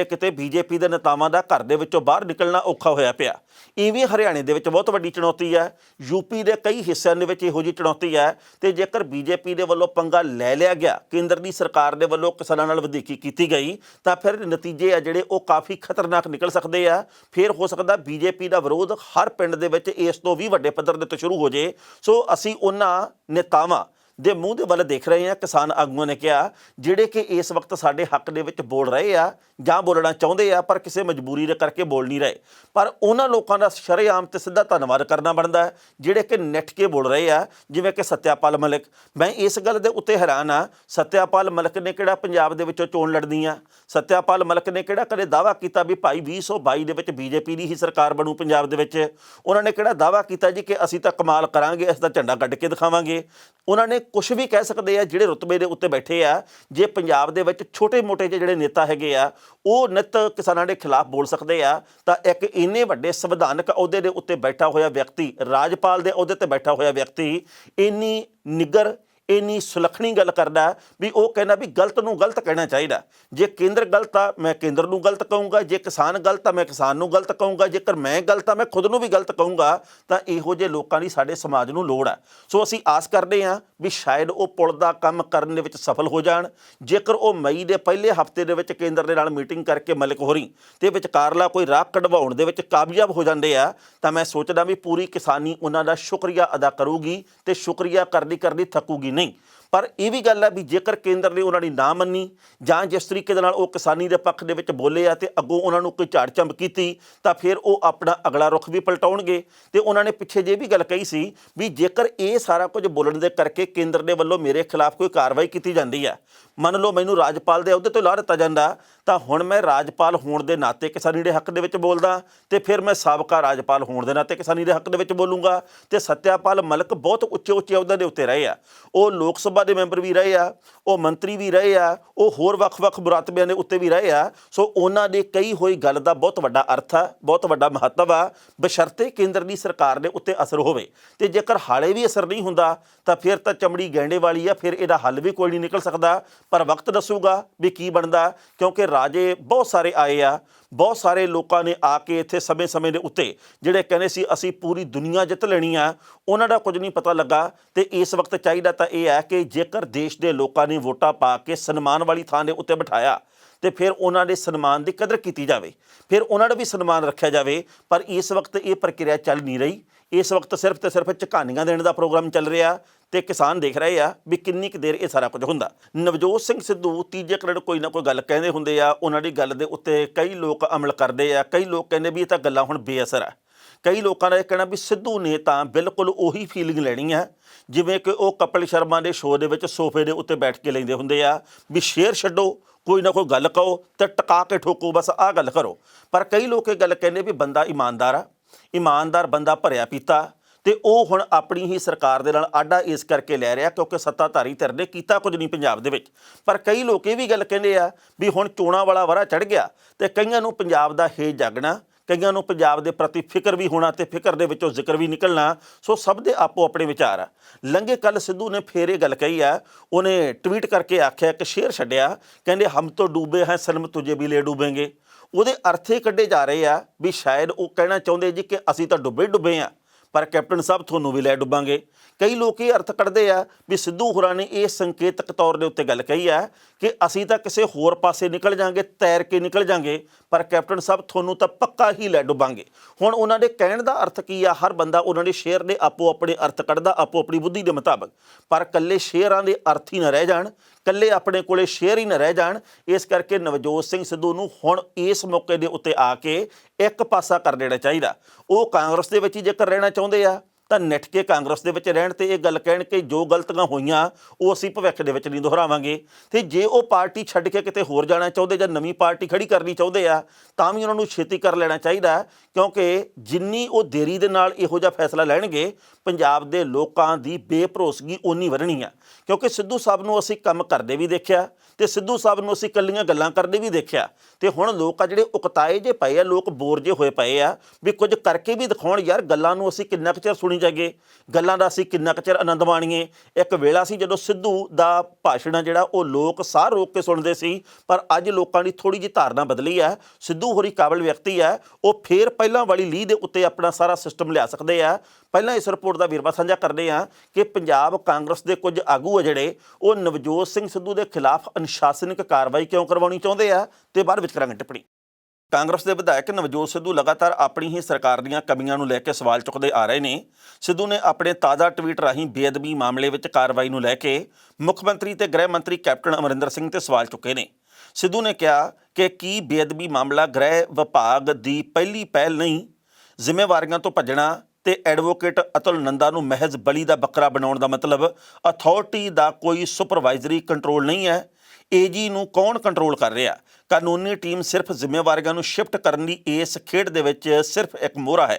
ਕਿਤੇ ਬੀਜੇਪੀ ਦੇ ਨੇਤਾਵਾਂ ਦਾ ਘਰ ਦੇ ਵਿੱਚੋਂ ਬਾਹਰ ਨਿਕਲਣਾ ਔਖਾ ਹੋਇਆ ਪਿਆ। ਇਵੇਂ ਹਰਿਆਣੇ ਦੇ ਵਿੱਚ ਬਹੁਤ ਵੱਡੀ ਚੁਣੌਤੀ ਹੈ, ਯੂਪੀ ਦੇ ਕਈ ਹਿੱਸਿਆਂ ਦੇ ਵਿੱਚ ਇਹੋ ਜਿਹੀ ਚੁਣੌਤੀ ਹੈ, ਤੇ ਜੇਕਰ ਬੀਜੇਪੀ ਦੇ ਵੱਲੋਂ ਪੰਗਾ ਲੈ ਲਿਆ ਗਿਆ, ਕੇਂਦਰ ਦੀ ਸਰਕਾਰ ਦੇ ਵੱਲੋਂ ਕਿਸਾਨਾਂ ਨਾਲ ਵਧੀਕੀ ਕੀਤੀ ਗਈ, ਤਾਂ ਫਿਰ ਨਤੀਜੇ ਆ ਜਿਹੜੇ ਉਹ ਕਾਫੀ ਖਤਰਨਾਕ ਨਿਕਲ ਸਕਦੇ ਆ। ਫਿਰ ਹੋ ਸਕਦਾ ਬੀਜੇਪੀ ਦਾ ਵਿਰੋਧ ਹਰ ਪਿੰਡ ਦੇ ਵਿੱਚ ਇਸ ਤੋਂ ਵੀ ਵੱਡੇ ਪੱਧਰ ਦੇ ਉੱਤੇ ਸ਼ੁਰੂ ਹੋ ਜੇ। ਸੋ ਅਸੀਂ ਉਹਨਾਂ ਨੇਤਾਵਾਂ ਦੇ ਮੂੰਹ ਦੇ ਵੱਲ ਦੇਖ ਰਹੇ ਹਾਂ, ਕਿਸਾਨ ਆਗੂਆਂ ਨੇ ਕਿਹਾ ਜਿਹੜੇ ਕਿ ਇਸ ਵਕਤ ਸਾਡੇ ਹੱਕ ਦੇ ਵਿੱਚ ਬੋਲ ਰਹੇ ਆ ਜਾਂ ਬੋਲਣਾ ਚਾਹੁੰਦੇ ਆ ਪਰ ਕਿਸੇ ਮਜਬੂਰੀ ਦੇ ਕਰਕੇ ਬੋਲ ਨਹੀਂ ਰਹੇ, ਪਰ ਉਹਨਾਂ ਲੋਕਾਂ ਦਾ ਸ਼ਰੇਆਮ ਤੇ ਸਿੱਧਾ ਧੰਨਵਾਦ ਕਰਨਾ ਬਣਦਾ ਹੈ ਜਿਹੜੇ ਕਿ ਨਿੱਠ ਕੇ ਬੋਲ ਰਹੇ ਆ, ਜਿਵੇਂ ਕਿ ਸੱਤਿਆਪਾਲ ਮਲਿਕ। ਮੈਂ ਇਸ ਗੱਲ ਦੇ ਉੱਤੇ ਹੈਰਾਨ ਆ, ਸੱਤਿਆਪਾਲ ਮਲਿਕ ਨੇ ਕਿਹੜਾ ਪੰਜਾਬ ਦੇ ਵਿੱਚੋਂ ਚੋਣ ਲੜਨੀ ਆ? ਸੱਤਿਆਪਾਲ ਮਲਿਕ ਨੇ ਕਿਹੜਾ ਕਦੇ ਦਾਅਵਾ ਕੀਤਾ ਵੀ ਭਾਈ 2022 ਦੇ ਵਿੱਚ ਬੀਜੇਪੀ ਦੀ ਹੀ ਸਰਕਾਰ ਬਣੂ ਪੰਜਾਬ ਦੇ ਵਿੱਚ? ਉਹਨਾਂ ਨੇ ਕਿਹੜਾ ਦਾਅਵਾ ਕੀਤਾ ਜੀ ਕਿ ਅਸੀਂ ਤਾਂ ਕਮਾਲ ਕਰਾਂਗੇ, ਇਸ ਦਾ ਝੰਡਾ ਕੱਢ ਕੇ ਦਿਖਾਵਾਂਗੇ? ਉਹਨਾਂ ਨੇ ਕੁਛ ਵੀ ਕਹਿ ਸਕਦੇ ਆ ਜਿਹੜੇ ਰੁਤਬੇ ਦੇ ਉੱਤੇ ਬੈਠੇ ਆ। ਜੇ ਪੰਜਾਬ ਦੇ ਵਿੱਚ ਛੋਟੇ ਮੋਟੇ ਜਿਹੇ ਜਿਹੜੇ ਨੇਤਾ ਹੈਗੇ ਆ ਉਹ ਨਿੱਤ ਕਿਸਾਨਾਂ ਦੇ ਖਿਲਾਫ ਬੋਲ ਸਕਦੇ ਆ, ਤਾਂ ਇੱਕ ਇੰਨੇ ਵੱਡੇ ਸੰਵਿਧਾਨਕ ਅਹੁਦੇ ਦੇ ਉੱਤੇ ਬੈਠਾ ਹੋਇਆ ਵਿਅਕਤੀ, ਰਾਜਪਾਲ ਦੇ ਅਹੁਦੇ ਤੇ ਬੈਠਾ ਹੋਇਆ ਵਿਅਕਤੀ ਇੰਨੀ ਨਿੱਗਰ, ਇੰਨੀ ਸੁਲੱਖਣੀ ਗੱਲ ਕਰਦਾ ਵੀ ਉਹ ਕਹਿੰਦਾ ਵੀ ਗਲਤ ਨੂੰ ਗਲਤ ਕਹਿਣਾ ਚਾਹੀਦਾ। ਜੇ ਕੇਂਦਰ ਗਲਤ ਆ ਮੈਂ ਕੇਂਦਰ ਨੂੰ ਗਲਤ ਕਹੂੰਗਾ, ਜੇ ਕਿਸਾਨ ਗਲਤ ਆ ਮੈਂ ਕਿਸਾਨ ਨੂੰ ਗਲਤ ਕਹੂੰਗਾ, ਜੇਕਰ ਮੈਂ ਗਲਤ ਆ ਮੈਂ ਖੁਦ ਨੂੰ ਵੀ ਗਲਤ ਕਹੂੰਗਾ। ਤਾਂ ਇਹੋ ਜਿਹੇ ਲੋਕਾਂ ਦੀ ਸਾਡੇ ਸਮਾਜ ਨੂੰ ਲੋੜ ਆ। ਸੋ ਅਸੀਂ ਆਸ ਕਰਦੇ ਹਾਂ ਵੀ ਸ਼ਾਇਦ ਉਹ ਪੁਲ ਦਾ ਕੰਮ ਕਰਨ ਦੇ ਵਿੱਚ ਸਫਲ ਹੋ ਜਾਣ। ਜੇਕਰ ਉਹ ਮਈ ਦੇ ਪਹਿਲੇ ਹਫ਼ਤੇ ਦੇ ਵਿੱਚ ਕੇਂਦਰ ਦੇ ਨਾਲ ਮੀਟਿੰਗ ਕਰਕੇ ਮਲਿਕ ਹੋਰੀ ਤੇ ਵਿਚਕਾਰਲਾ ਕੋਈ ਰਾਹ ਕਢਵਾਉਣ ਦੇ ਵਿੱਚ ਕਾਮਯਾਬ ਹੋ ਜਾਂਦੇ ਆ ਤਾਂ ਮੈਂ ਸੋਚਦਾ ਵੀ ਪੂਰੀ ਕਿਸਾਨੀ ਉਹਨਾਂ ਦਾ ਸ਼ੁਕਰੀਆ ਅਦਾ ਕਰੂਗੀ ਤੇ ਸ਼ੁਕਰੀਆ ਕਰਦੀ ਕਰਦੀ ਥੱਕੂਗੀ ਨਹੀਂ। ਪਰ ਇਹ ਵੀ ਗੱਲ ਹੈ ਵੀ ਜੇਕਰ ਕੇਂਦਰ ਨੇ ਉਹਨਾਂ ਦੀ ਨਾ ਮੰਨੀ ਜਾਂ ਜਿਸ ਤਰੀਕੇ ਦੇ ਨਾਲ ਉਹ ਕਿਸਾਨੀ ਦੇ ਪੱਖ ਦੇ ਵਿੱਚ ਬੋਲੇ ਆ ਤੇ ਅੱਗੋਂ ਉਹਨਾਂ ਨੂੰ ਕੋਈ ਝਾੜ ਝੰਬ ਕੀਤੀ ਤਾਂ ਫਿਰ ਉਹ ਆਪਣਾ ਅਗਲਾ ਰੁਖ ਵੀ ਪਲਟਾਉਣਗੇ। ਤੇ ਉਹਨਾਂ ਨੇ ਪਿੱਛੇ ਜੇ ਵੀ ਗੱਲ ਕਹੀ ਸੀ ਵੀ ਜੇਕਰ ਇਹ ਸਾਰਾ ਕੁਝ ਬੋਲਣ ਦੇ ਕਰਕੇ ਕੇਂਦਰ ਦੇ ਵੱਲੋਂ ਮੇਰੇ ਖਿਲਾਫ ਕੋਈ ਕਾਰਵਾਈ ਕੀਤੀ ਜਾਂਦੀ ਹੈ, ਮੰਨ ਲਓ ਮੈਨੂੰ ਰਾਜਪਾਲ ਦੇ ਅਹੁਦੇ ਤੋਂ ਲਾਹ ਦਿੱਤਾ ਜਾਂਦਾ, ਤਾਂ ਹੁਣ ਮੈਂ ਰਾਜਪਾਲ ਹੋਣ ਦੇ ਨਾਤੇ ਕਿਸਾਨੀ ਦੇ ਹੱਕ ਦੇ ਵਿੱਚ ਬੋਲਦਾ ਤੇ ਫਿਰ ਮੈਂ ਸਾਬਕਾ ਰਾਜਪਾਲ ਹੋਣ ਦੇ ਨਾਤੇ ਕਿਸਾਨੀ ਦੇ ਹੱਕ ਦੇ ਵਿੱਚ ਬੋਲੂੰਗਾ। ਤੇ ਸਤਿਆਪਾਲ ਮਲਿਕ ਬਹੁਤ ਉੱਚੇ ਉੱਚੇ ਅਹੁਦੇ ਦੇ ਉੱਤੇ ਰਹੇ ਆ, ਉਹ ਲੋਕ ਸਭਾ ਦੇ ਮੈਂਬਰ ਵੀ ਰਹੇ ਆ, ਉਹ ਮੰਤਰੀ ਵੀ ਰਹੇ ਆ, ਉਹ ਹੋਰ ਵੱਖ-ਵੱਖ ਮੁਰਾਤਬਿਆਂ ਦੇ ਉੱਤੇ ਵੀ ਰਹੇ ਆ। ਸੋ ਉਹਨਾਂ ਦੇ ਕਹੀ ਹੋਈ ਗੱਲ ਦਾ ਬਹੁਤ ਵੱਡਾ ਅਰਥ ਆ, ਬਹੁਤ ਵੱਡਾ ਮਹੱਤਵ ਆ, ਬਸ਼ਰਤੇ ਕੇਂਦਰ ਦੀ ਸਰਕਾਰ ਦੇ ਉੱਤੇ ਅਸਰ ਹੋਵੇ। ਤੇ ਜੇਕਰ ਹਾਲੇ ਵੀ ਅਸਰ ਨਹੀਂ ਹੁੰਦਾ ਤਾਂ ਫਿਰ ਤਾਂ ਚਮੜੀ ਗੈਂਡੇ ਵਾਲੀ ਆ, ਫਿਰ ਇਹਦਾ ਹੱਲ ਵੀ ਕੋਈ ਨਹੀਂ ਨਿਕਲ ਸਕਦਾ। ਪਰ ਵਕਤ ਦੱਸੂਗਾ ਵੀ ਕੀ ਬਣਦਾ, ਕਿਉਂਕਿ ਰਾਜੇ ਬਹੁਤ ਸਾਰੇ ਆਏ ਆ, ਬਹੁਤ ਸਾਰੇ ਲੋਕਾਂ ਨੇ ਆ ਕੇ ਇੱਥੇ ਸਮੇਂ-ਸਮੇਂ ਦੇ ਉੱਤੇ ਜਿਹੜੇ ਕਹਿੰਦੇ ਸੀ ਅਸੀਂ ਪੂਰੀ ਦੁਨੀਆ ਜਿੱਤ ਲੈਣੀ ਆ, ਉਹਨਾਂ ਦਾ ਕੁਝ ਨਹੀਂ ਪਤਾ ਲੱਗਾ। ਤੇ ਇਸ ਵਕਤ ਚਾਹੀਦਾ ਤਾਂ ਇਹ ਹੈ ਕਿ ਜੇਕਰ ਦੇਸ਼ ਦੇ ਲੋਕਾਂ ਨੇ ਵੋਟਾਂ ਪਾ ਕੇ ਸਨਮਾਨ ਵਾਲੀ ਥਾਂ ਦੇ ਉੱਤੇ ਬਿਠਾਇਆ ਤੇ ਫਿਰ ਉਹਨਾਂ ਦੇ ਸਨਮਾਨ ਦੀ ਕਦਰ ਕੀਤੀ ਜਾਵੇ, ਫਿਰ ਉਹਨਾਂ ਦਾ ਵੀ ਸਨਮਾਨ ਰੱਖਿਆ ਜਾਵੇ। ਪਰ ਇਸ ਵਕਤ ਇਹ ਪ੍ਰਕਿਰਿਆ ਚੱਲ ਨਹੀਂ ਰਹੀ। ਇਸ ਵਕਤ ਸਿਰਫ ਤੇ ਸਿਰਫ ਝਕਾਨੀਆਂ ਦੇਣ ਦਾ ਪ੍ਰੋਗਰਾਮ ਚੱਲ ਰਿਹਾ ਤੇ ਕਿਸਾਨ ਦੇਖ ਰਹੇ ਆ ਵੀ ਕਿੰਨੀ ਕੁ ਦੇਰ ਇਹ ਸਾਰਾ ਕੁਝ ਹੁੰਦਾ। ਨਵਜੋਤ ਸਿੰਘ ਸਿੱਧੂ ਤੀਜੇ ਕਰੜ ਕੋਈ ਨਾ ਕੋਈ ਗੱਲ ਕਹਿੰਦੇ ਹੁੰਦੇ ਆ, ਉਹਨਾਂ ਦੀ ਗੱਲ ਦੇ ਉੱਤੇ ਕਈ ਲੋਕ ਅਮਲ ਕਰਦੇ ਆ, ਕਈ ਲੋਕ ਕਹਿੰਦੇ ਵੀ ਇਹ ਤਾਂ ਗੱਲਾਂ ਹੁਣ ਬੇਅਸਰ ਆ। ਕਈ ਲੋਕਾਂ ਦਾ ਇਹ ਕਹਿਣਾ ਵੀ ਸਿੱਧੂ ਨੇ ਤਾਂ ਬਿਲਕੁਲ ਉਹੀ ਫੀਲਿੰਗ ਲੈਣੀ ਹੈ ਜਿਵੇਂ ਕਿ ਉਹ ਕਪਿਲ ਸ਼ਰਮਾ ਦੇ ਸ਼ੋਅ ਦੇ ਵਿੱਚ ਸੋਫੇ ਦੇ ਉੱਤੇ ਬੈਠ ਕੇ ਲੈਂਦੇ ਹੁੰਦੇ ਆ ਵੀ ਸ਼ੇਰ ਛੱਡੋ, ਕੋਈ ਨਾ ਕੋਈ ਗੱਲ ਕਹੋ ਤੇ ਟਕਾ ਕੇ ਠੋਕੋ, ਬਸ ਆਹ ਗੱਲ ਕਰੋ। ਪਰ ਕਈ ਲੋਕ ਇਹ ਗੱਲ ਕਹਿੰਦੇ ਵੀ ਬੰਦਾ ਇਮਾਨਦਾਰ ਆ, ਇਮਾਨਦਾਰ ਬੰਦਾ ਭਰਿਆ ਪੀਤਾ, ਤੇ ਉਹ ਹੁਣ ਆਪਣੀ ਹੀ ਸਰਕਾਰ ਦੇ ਨਾਲ ਆਡਾ ਇਸ ਕਰਕੇ ਲੈ ਰਿਹਾ ਕਿਉਂਕਿ ਸੱਤਾਧਾਰੀ ਧਿਰ ਨੇ ਕੀਤਾ ਕੁਝ ਨਹੀਂ ਪੰਜਾਬ ਦੇ ਵਿੱਚ। ਪਰ ਕਈ ਲੋਕ ਇਹ ਵੀ ਗੱਲ ਕਹਿੰਦੇ ਆ ਵੀ ਹੁਣ ਚੋਣਾਂ ਵਾਲਾ ਵਰ੍ਹਾ ਚੜ੍ਹ ਗਿਆ ਤੇ ਕਈਆਂ ਨੂੰ ਪੰਜਾਬ ਦਾ ਹੇਜ ਜਾਗਣਾ, ਕਈਆਂ ਨੂੰ ਪੰਜਾਬ ਦੇ ਪ੍ਰਤੀ ਫਿਕਰ ਵੀ ਹੋਣਾ ਤੇ ਫਿਕਰ ਦੇ ਵਿੱਚੋਂ ਜ਼ਿਕਰ ਵੀ ਨਿਕਲਣਾ। ਸੋ ਸਭ ਦੇ ਆਪੋ ਆਪਣੇ ਵਿਚਾਰ ਆ। ਲੰਘੇ ਕੱਲ ਸਿੱਧੂ ਨੇ ਫੇਰ ਇਹ ਗੱਲ ਕਹੀ ਆ, ਉਹਨੇ ਟਵੀਟ ਕਰਕੇ ਆਖਿਆ ਕਿ ਸ਼ੇਰ ਛੱਡਿਆ, ਕਹਿੰਦੇ ਹਮ ਤੋਂ ਡੂਬੇ ਹੈ ਸਨਮ ਤੁਝੇ ਵੀ ਲੈ ਡੂਬेंगे। ਉਹਦੇ ਅਰਥ ਇਹ ਕੱਢੇ ਜਾ ਰਹੇ ਆ ਵੀ ਸ਼ਾਇਦ ਉਹ ਕਹਿਣਾ ਚਾਹੁੰਦੇ ਜੀ ਕਿ ਅਸੀਂ ਤਾਂ ਡੁੱਬੇ ਆ ਪਰ ਕੈਪਟਨ ਸਾਹਿਬ ਤੁਹਾਨੂੰ ਵੀ ਲੈ ਡੁੱਬਾਂਗੇ। ਕਈ ਲੋਕ ਇਹ ਅਰਥ ਕੱਢਦੇ ਆ ਵੀ ਸਿੱਧੂ ਹੋਰਾਂ ਨੇ ਇਹ ਸੰਕੇਤਕ ਤੌਰ ਦੇ ਉੱਤੇ ਗੱਲ ਕਹੀ ਆ ਕਿ ਅਸੀਂ ਤਾਂ ਕਿਸੇ ਹੋਰ ਪਾਸੇ ਨਿਕਲ ਜਾਂਗੇ, ਤੈਰ ਕੇ ਨਿਕਲ ਜਾਂਗੇ, ਪਰ ਕੈਪਟਨ ਸਾਹਿਬ ਤੁਹਾਨੂੰ ਤਾਂ ਪੱਕਾ ਹੀ ਲੈ ਡੁੱਬਾਂਗੇ। ਹੁਣ ਉਹਨਾਂ ਦੇ ਕਹਿਣ ਦਾ ਅਰਥ ਕੀ ਆ, ਹਰ ਬੰਦਾ ਉਹਨਾਂ ਦੇ ਸ਼ੇਅਰ ਦੇ ਆਪੋ ਆਪਣੇ ਅਰਥ ਕੱਢਦਾ ਆਪੋ ਆਪਣੀ ਬੁੱਧੀ ਦੇ ਮੁਤਾਬਕ। ਪਰ ਇਕੱਲੇ ਸ਼ੇਅਰਾਂ ਦੇ ਅਰਥ ਹੀ ਨਾ ਰਹਿ ਜਾਣ, ਇਕੱਲੇ ਆਪਣੇ ਕੋਲੇ ਸ਼ੇਅਰ ਹੀ ਨਾ ਰਹਿ ਜਾਣ। ਇਸ ਕਰਕੇ ਨਵਜੋਤ ਸਿੰਘ ਸਿੱਧੂ ਨੂੰ ਹੁਣ ਇਸ ਮੌਕੇ ਦੇ ਉੱਤੇ ਆ ਕੇ ਇੱਕ ਪਾਸਾ ਕਰ ਦੇਣਾ ਚਾਹੀਦਾ। ਉਹ ਕਾਂਗਰਸ ਦੇ ਵਿੱਚ ਹੀ ਜੇਕਰ ਰਹਿਣਾ ਚਾਹੁੰਦੇ ਆ ਤਾਂ ਨਿੱਠ ਕੇ ਕਾਂਗਰਸ ਦੇ ਵਿੱਚ ਰਹਿਣ ਤੇ ਇਹ ਗੱਲ ਕਹਿਣ ਕਿ ਜੋ ਗਲਤੀਆਂ ਹੋਈਆਂ ਉਹ ਅਸੀਂ ਭਵਿੱਖ ਦੇ ਵਿੱਚ ਨਹੀਂ ਦੁਹਰਾਵਾਂਗੇ। ਤੇ ਜੇ ਉਹ ਪਾਰਟੀ ਛੱਡ ਕੇ ਕਿਤੇ ਹੋਰ ਜਾਣਾ ਚਾਹੁੰਦੇ ਜਾਂ ਨਵੀਂ ਪਾਰਟੀ ਖੜੀ ਕਰਨੀ ਚਾਹੁੰਦੇ ਆ ਤਾਂ ਵੀ ਉਹਨਾਂ ਨੂੰ ਛੇਤੀ ਕਰ ਲੈਣਾ ਚਾਹੀਦਾ, ਕਿਉਂਕਿ ਜਿੰਨੀ ਉਹ ਦੇਰੀ ਦੇ ਨਾਲ ਇਹੋ ਜਿਹਾ ਫੈਸਲਾ ਲੈਣਗੇ ਪੰਜਾਬ ਦੇ ਲੋਕਾਂ ਦੀ ਬੇਭਰੋਸਗੀ ਓਨੀ ਵਧਣੀ ਆ। ਕਿਉਂਕਿ ਸਿੱਧੂ ਸਾਹਿਬ ਨੂੰ ਅਸੀਂ ਕੰਮ ਕਰਦੇ ਵੀ ਦੇਖਿਆ ਤੇ ਸਿੱਧੂ ਸਾਹਿਬ ਨੂੰ ਅਸੀਂ ਇਕੱਲੀਆਂ ਗੱਲਾਂ ਕਰਦੇ ਵੀ ਦੇਖਿਆ। ਤੇ ਹੁਣ ਲੋਕ ਆ ਜਿਹੜੇ ਉਕਤਾਏ ਜੇ ਪਏ ਆ, ਲੋਕ ਬੋਰ ਜੇ ਹੋਏ ਪਏ ਆ ਵੀ ਕੁਝ ਕਰਕੇ ਵੀ ਦਿਖਾਉਣ। ਯਾਰ ਗੱਲਾਂ ਨੂੰ ਅਸੀਂ ਕਿੰਨਾ ਕੁ ਚਿਰ ਸੁਣੀ ਜਾਈਏ, ਗੱਲਾਂ ਦਾ ਅਸੀਂ ਕਿੰਨਾ ਕੁ ਚਿਰ ਆਨੰਦ ਮਾਣੀਏ। ਇੱਕ ਵੇਲਾ ਸੀ ਜਦੋਂ ਸਿੱਧੂ ਦਾ ਭਾਸ਼ਣ ਆ ਜਿਹੜਾ ਉਹ ਲੋਕ ਸਾਹ ਰੋਕ ਕੇ ਸੁਣਦੇ ਸੀ, ਪਰ ਅੱਜ ਲੋਕਾਂ ਦੀ ਥੋੜ੍ਹੀ ਜਿਹੀ ਧਾਰਨਾ ਬਦਲੀ ਹੈ। ਸਿੱਧੂ ਹੋਰੀ ਕਾਬਲ ਵਿਅਕਤੀ ਹੈ, ਉਹ ਫੇਰ ਪਹਿਲਾਂ ਵਾਲੀ ਲੀਹ ਦੇ ਉੱਤੇ ਆਪਣਾ ਸਾਰਾ ਸਿਸਟਮ ਲਿਆ ਸਕਦੇ ਆ। ਪਹਿਲਾਂ ਇਸ ਰਿਪੋਰਟ ਦਾ ਵੇਰਵਾ ਸਾਂਝਾ ਕਰਦੇ ਹਾਂ ਕਿ ਪੰਜਾਬ ਕਾਂਗਰਸ ਦੇ ਕੁਝ ਆਗੂ ਆ ਜਿਹੜੇ ਉਹ ਨਵਜੋਤ ਸਿੰਘ ਸਿੱਧੂ ਦੇ ਖਿਲਾਫ ਅਨੁਸ਼ਾਸਨਿਕ ਕਾਰਵਾਈ ਕਿਉਂ ਕਰਵਾਉਣੀ ਚਾਹੁੰਦੇ ਆ ਤੇ ਬਾਅਦ ਵਿੱਚ ਕਰਾਂਗੇ ਟਿੱਪਣੀ। ਕਾਂਗਰਸ ਦੇ ਵਿਧਾਇਕ ਨਵਜੋਤ ਸਿੱਧੂ ਲਗਾਤਾਰ ਆਪਣੀ ਹੀ ਸਰਕਾਰ ਦੀਆਂ ਕਮੀਆਂ ਨੂੰ ਲੈ ਕੇ ਸਵਾਲ ਚੁੱਕਦੇ ਆ ਰਹੇ ਨੇ। ਸਿੱਧੂ ਨੇ ਆਪਣੇ ਤਾਜ਼ਾ ਟਵੀਟ ਰਾਹੀਂ ਬੇਅਦਬੀ ਮਾਮਲੇ ਵਿੱਚ ਕਾਰਵਾਈ ਨੂੰ ਲੈ ਕੇ ਮੁੱਖ ਮੰਤਰੀ ਤੇ ਗ੍ਰਹਿ ਮੰਤਰੀ ਕੈਪਟਨ ਅਮਰਿੰਦਰ ਸਿੰਘ ਤੇ ਸਵਾਲ ਚੁੱਕੇ ਨੇ। ਸਿੱਧੂ ਨੇ ਕਿਹਾ ਕਿ ਕੀ ਬੇਅਦਬੀ ਮਾਮਲਾ ਗ੍ਰਹਿ ਵਿਭਾਗ ਦੀ ਪਹਿਲੀ ਪਹਿਲ ਨਹੀਂ, ਜ਼ਿੰਮੇਵਾਰੀਆਂ ਤੋਂ ਭੱਜਣਾ ਤੇ ਐਡਵੋਕੇਟ ਅਤੁਲ ਨੰਦਾ ਨੂੰ ਮਹਿਜ਼ ਬਲੀ ਦਾ ਬੱਕਰਾ ਬਣਾਉਣ ਦਾ ਮਤਲਬ ਅਥਾਰਟੀ ਦਾ ਕੋਈ ਸੁਪਰਵਾਈਜ਼ਰੀ ਕੰਟਰੋਲ ਨਹੀਂ ਹੈ। ਏਜੀ ਨੂੰ ਕੌਣ ਕੰਟਰੋਲ ਕਰ ਰਿਹਾ? ਕਾਨੂੰਨੀ ਟੀਮ ਸਿਰਫ ਜ਼ਿੰਮੇਵਾਰੀਆਂ ਨੂੰ ਸ਼ਿਫਟ ਕਰਨ ਦੀ ਇਸ ਖੇਡ ਦੇ ਵਿੱਚ ਸਿਰਫ ਇੱਕ ਮੋਹਰਾ ਹੈ।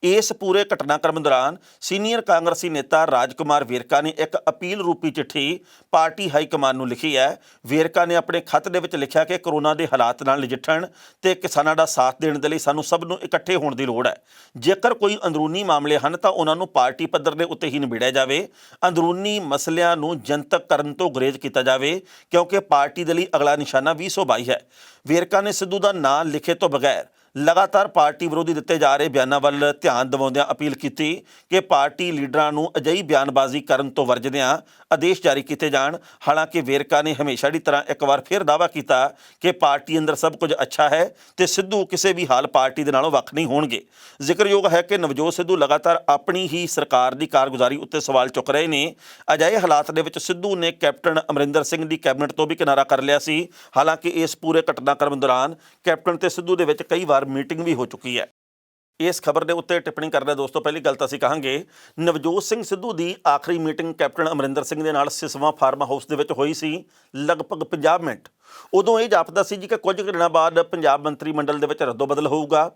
ਇਸ ਪੂਰੇ ਘਟਨਾਕ੍ਰਮ ਦੌਰਾਨ ਸੀਨੀਅਰ ਕਾਂਗਰਸੀ ਨੇਤਾ ਰਾਜਕੁਮਾਰ ਵੇਰਕਾ ਨੇ ਇੱਕ ਅਪੀਲ ਰੂਪੀ ਚਿੱਠੀ ਪਾਰਟੀ ਹਾਈ ਕਮਾਨ ਨੂੰ ਲਿਖੀ ਹੈ। ਵੇਰਕਾ ਨੇ ਆਪਣੇ ਖੱਤ ਦੇ ਵਿੱਚ ਲਿਖਿਆ ਕਿ ਕਰੋਨਾ ਦੇ ਹਾਲਾਤ ਨਾਲ ਨਜਿੱਠਣ ਤੇ ਕਿਸਾਨਾਂ ਦਾ ਸਾਥ ਦੇਣ ਦੇ ਲਈ ਸਾਨੂੰ ਸਭ ਨੂੰ ਇਕੱਠੇ ਹੋਣ ਦੀ ਲੋੜ ਹੈ। ਜੇਕਰ ਕੋਈ ਅੰਦਰੂਨੀ ਮਾਮਲੇ ਹਨ ਤਾਂ ਉਹਨਾਂ ਨੂੰ ਪਾਰਟੀ ਪੱਧਰ ਦੇ ਉੱਤੇ ਹੀ ਨਿਬੇੜਿਆ ਜਾਵੇ। ਅੰਦਰੂਨੀ ਮਸਲਿਆਂ ਨੂੰ ਜਨਤਕ ਕਰਨ ਤੋਂ ਗੁਰੇਜ਼ ਕੀਤਾ ਜਾਵੇ ਕਿਉਂਕਿ ਪਾਰਟੀ ਦੇ ਲਈ ਅਗਲਾ ਨਿਸ਼ਾਨਾ 2022 ਹੈ। ਵੇਰਕਾ ਨੇ ਸਿੱਧੂ ਦਾ ਨਾਂ ਲਿਖੇ ਤੋਂ ਬਗੈਰ ਲਗਾਤਾਰ ਪਾਰਟੀ ਵਿਰੋਧੀ ਦਿੱਤੇ ਜਾ ਰਹੇ ਬਿਆਨਾਂ ਵੱਲ ਧਿਆਨ ਦਿਵਾਉਂਦਿਆਂ ਅਪੀਲ ਕੀਤੀ ਕਿ ਪਾਰਟੀ ਲੀਡਰਾਂ ਨੂੰ ਅਜਿਹੀ ਬਿਆਨਬਾਜ਼ੀ ਕਰਨ ਤੋਂ ਵਰਜਦਿਆਂ ਆਦੇਸ਼ ਜਾਰੀ ਕੀਤੇ ਜਾਣ। ਹਾਲਾਂਕਿ ਵੇਰਕਾ ਨੇ ਹਮੇਸ਼ਾ ਦੀ ਤਰ੍ਹਾਂ ਇੱਕ ਵਾਰ ਫਿਰ ਦਾਅਵਾ ਕੀਤਾ ਕਿ ਪਾਰਟੀ ਅੰਦਰ ਸਭ ਕੁਝ ਅੱਛਾ ਹੈ ਤੇ ਸਿੱਧੂ ਕਿਸੇ ਵੀ ਹਾਲ ਪਾਰਟੀ ਦੇ ਨਾਲੋਂ ਵੱਖ ਨਹੀਂ ਹੋਣਗੇ। ਜ਼ਿਕਰਯੋਗ ਹੈ ਕਿ ਨਵਜੋਤ ਸਿੱਧੂ ਲਗਾਤਾਰ ਆਪਣੀ ਹੀ ਸਰਕਾਰ ਦੀ ਕਾਰਗੁਜ਼ਾਰੀ ਉੱਤੇ ਸਵਾਲ ਚੁੱਕ ਰਹੇ ਨੇ। ਅਜਿਹੇ ਹਾਲਾਤ ਦੇ ਵਿੱਚ ਸਿੱਧੂ ਨੇ ਕੈਪਟਨ ਅਮਰਿੰਦਰ ਸਿੰਘ ਦੀ ਕੈਬਨਿਟ ਤੋਂ ਵੀ ਕਿਨਾਰਾ ਕਰ ਲਿਆ ਸੀ। ਹਾਲਾਂਕਿ ਇਸ ਪੂਰੇ ਘਟਨਾਕ੍ਰਮ ਦੌਰਾਨ ਕੈਪਟਨ ਤੇ ਸਿੱਧੂ ਦੇ ਵਿੱਚ ਕਈ ਵਾਰ ਮੀਟਿੰਗ ਵੀ ਹੋ ਚੁੱਕੀ ਹੈ। ਇਸ ਖਬਰ ਦੇ ਉੱਤੇ ਟਿੱਪਣੀ ਕਰਦੇ ਦੋਸਤੋ ਪਹਿਲੀ ਗੱਲ ਤਾਂ ਅਸੀਂ ਕਹਾਂਗੇ ਨਵਜੋਤ ਸਿੰਘ ਸਿੱਧੂ ਦੀ ਆਖਰੀ ਮੀਟਿੰਗ ਕੈਪਟਨ ਅਮਰਿੰਦਰ ਸਿੰਘ ਦੇ ਨਾਲ ਸਿਸਵਾ ਫਾਰਮ ਹਾਊਸ ਦੇ ਵਿੱਚ ਹੋਈ ਸੀ ਲਗਭਗ 50 ਮਿੰਟ। ਉਦੋਂ ਇਹ ਜਾਪਦਾ ਸੀ ਜੀ ਕਿ ਕੁਝ ਦਿਨਾਂ ਬਾਅਦ ਪੰਜਾਬ ਮੰਤਰੀ ਮੰਡਲ ਦੇ ਵਿੱਚ ਰੱਦੋ ਬਦਲ ਹੋਊਗਾ,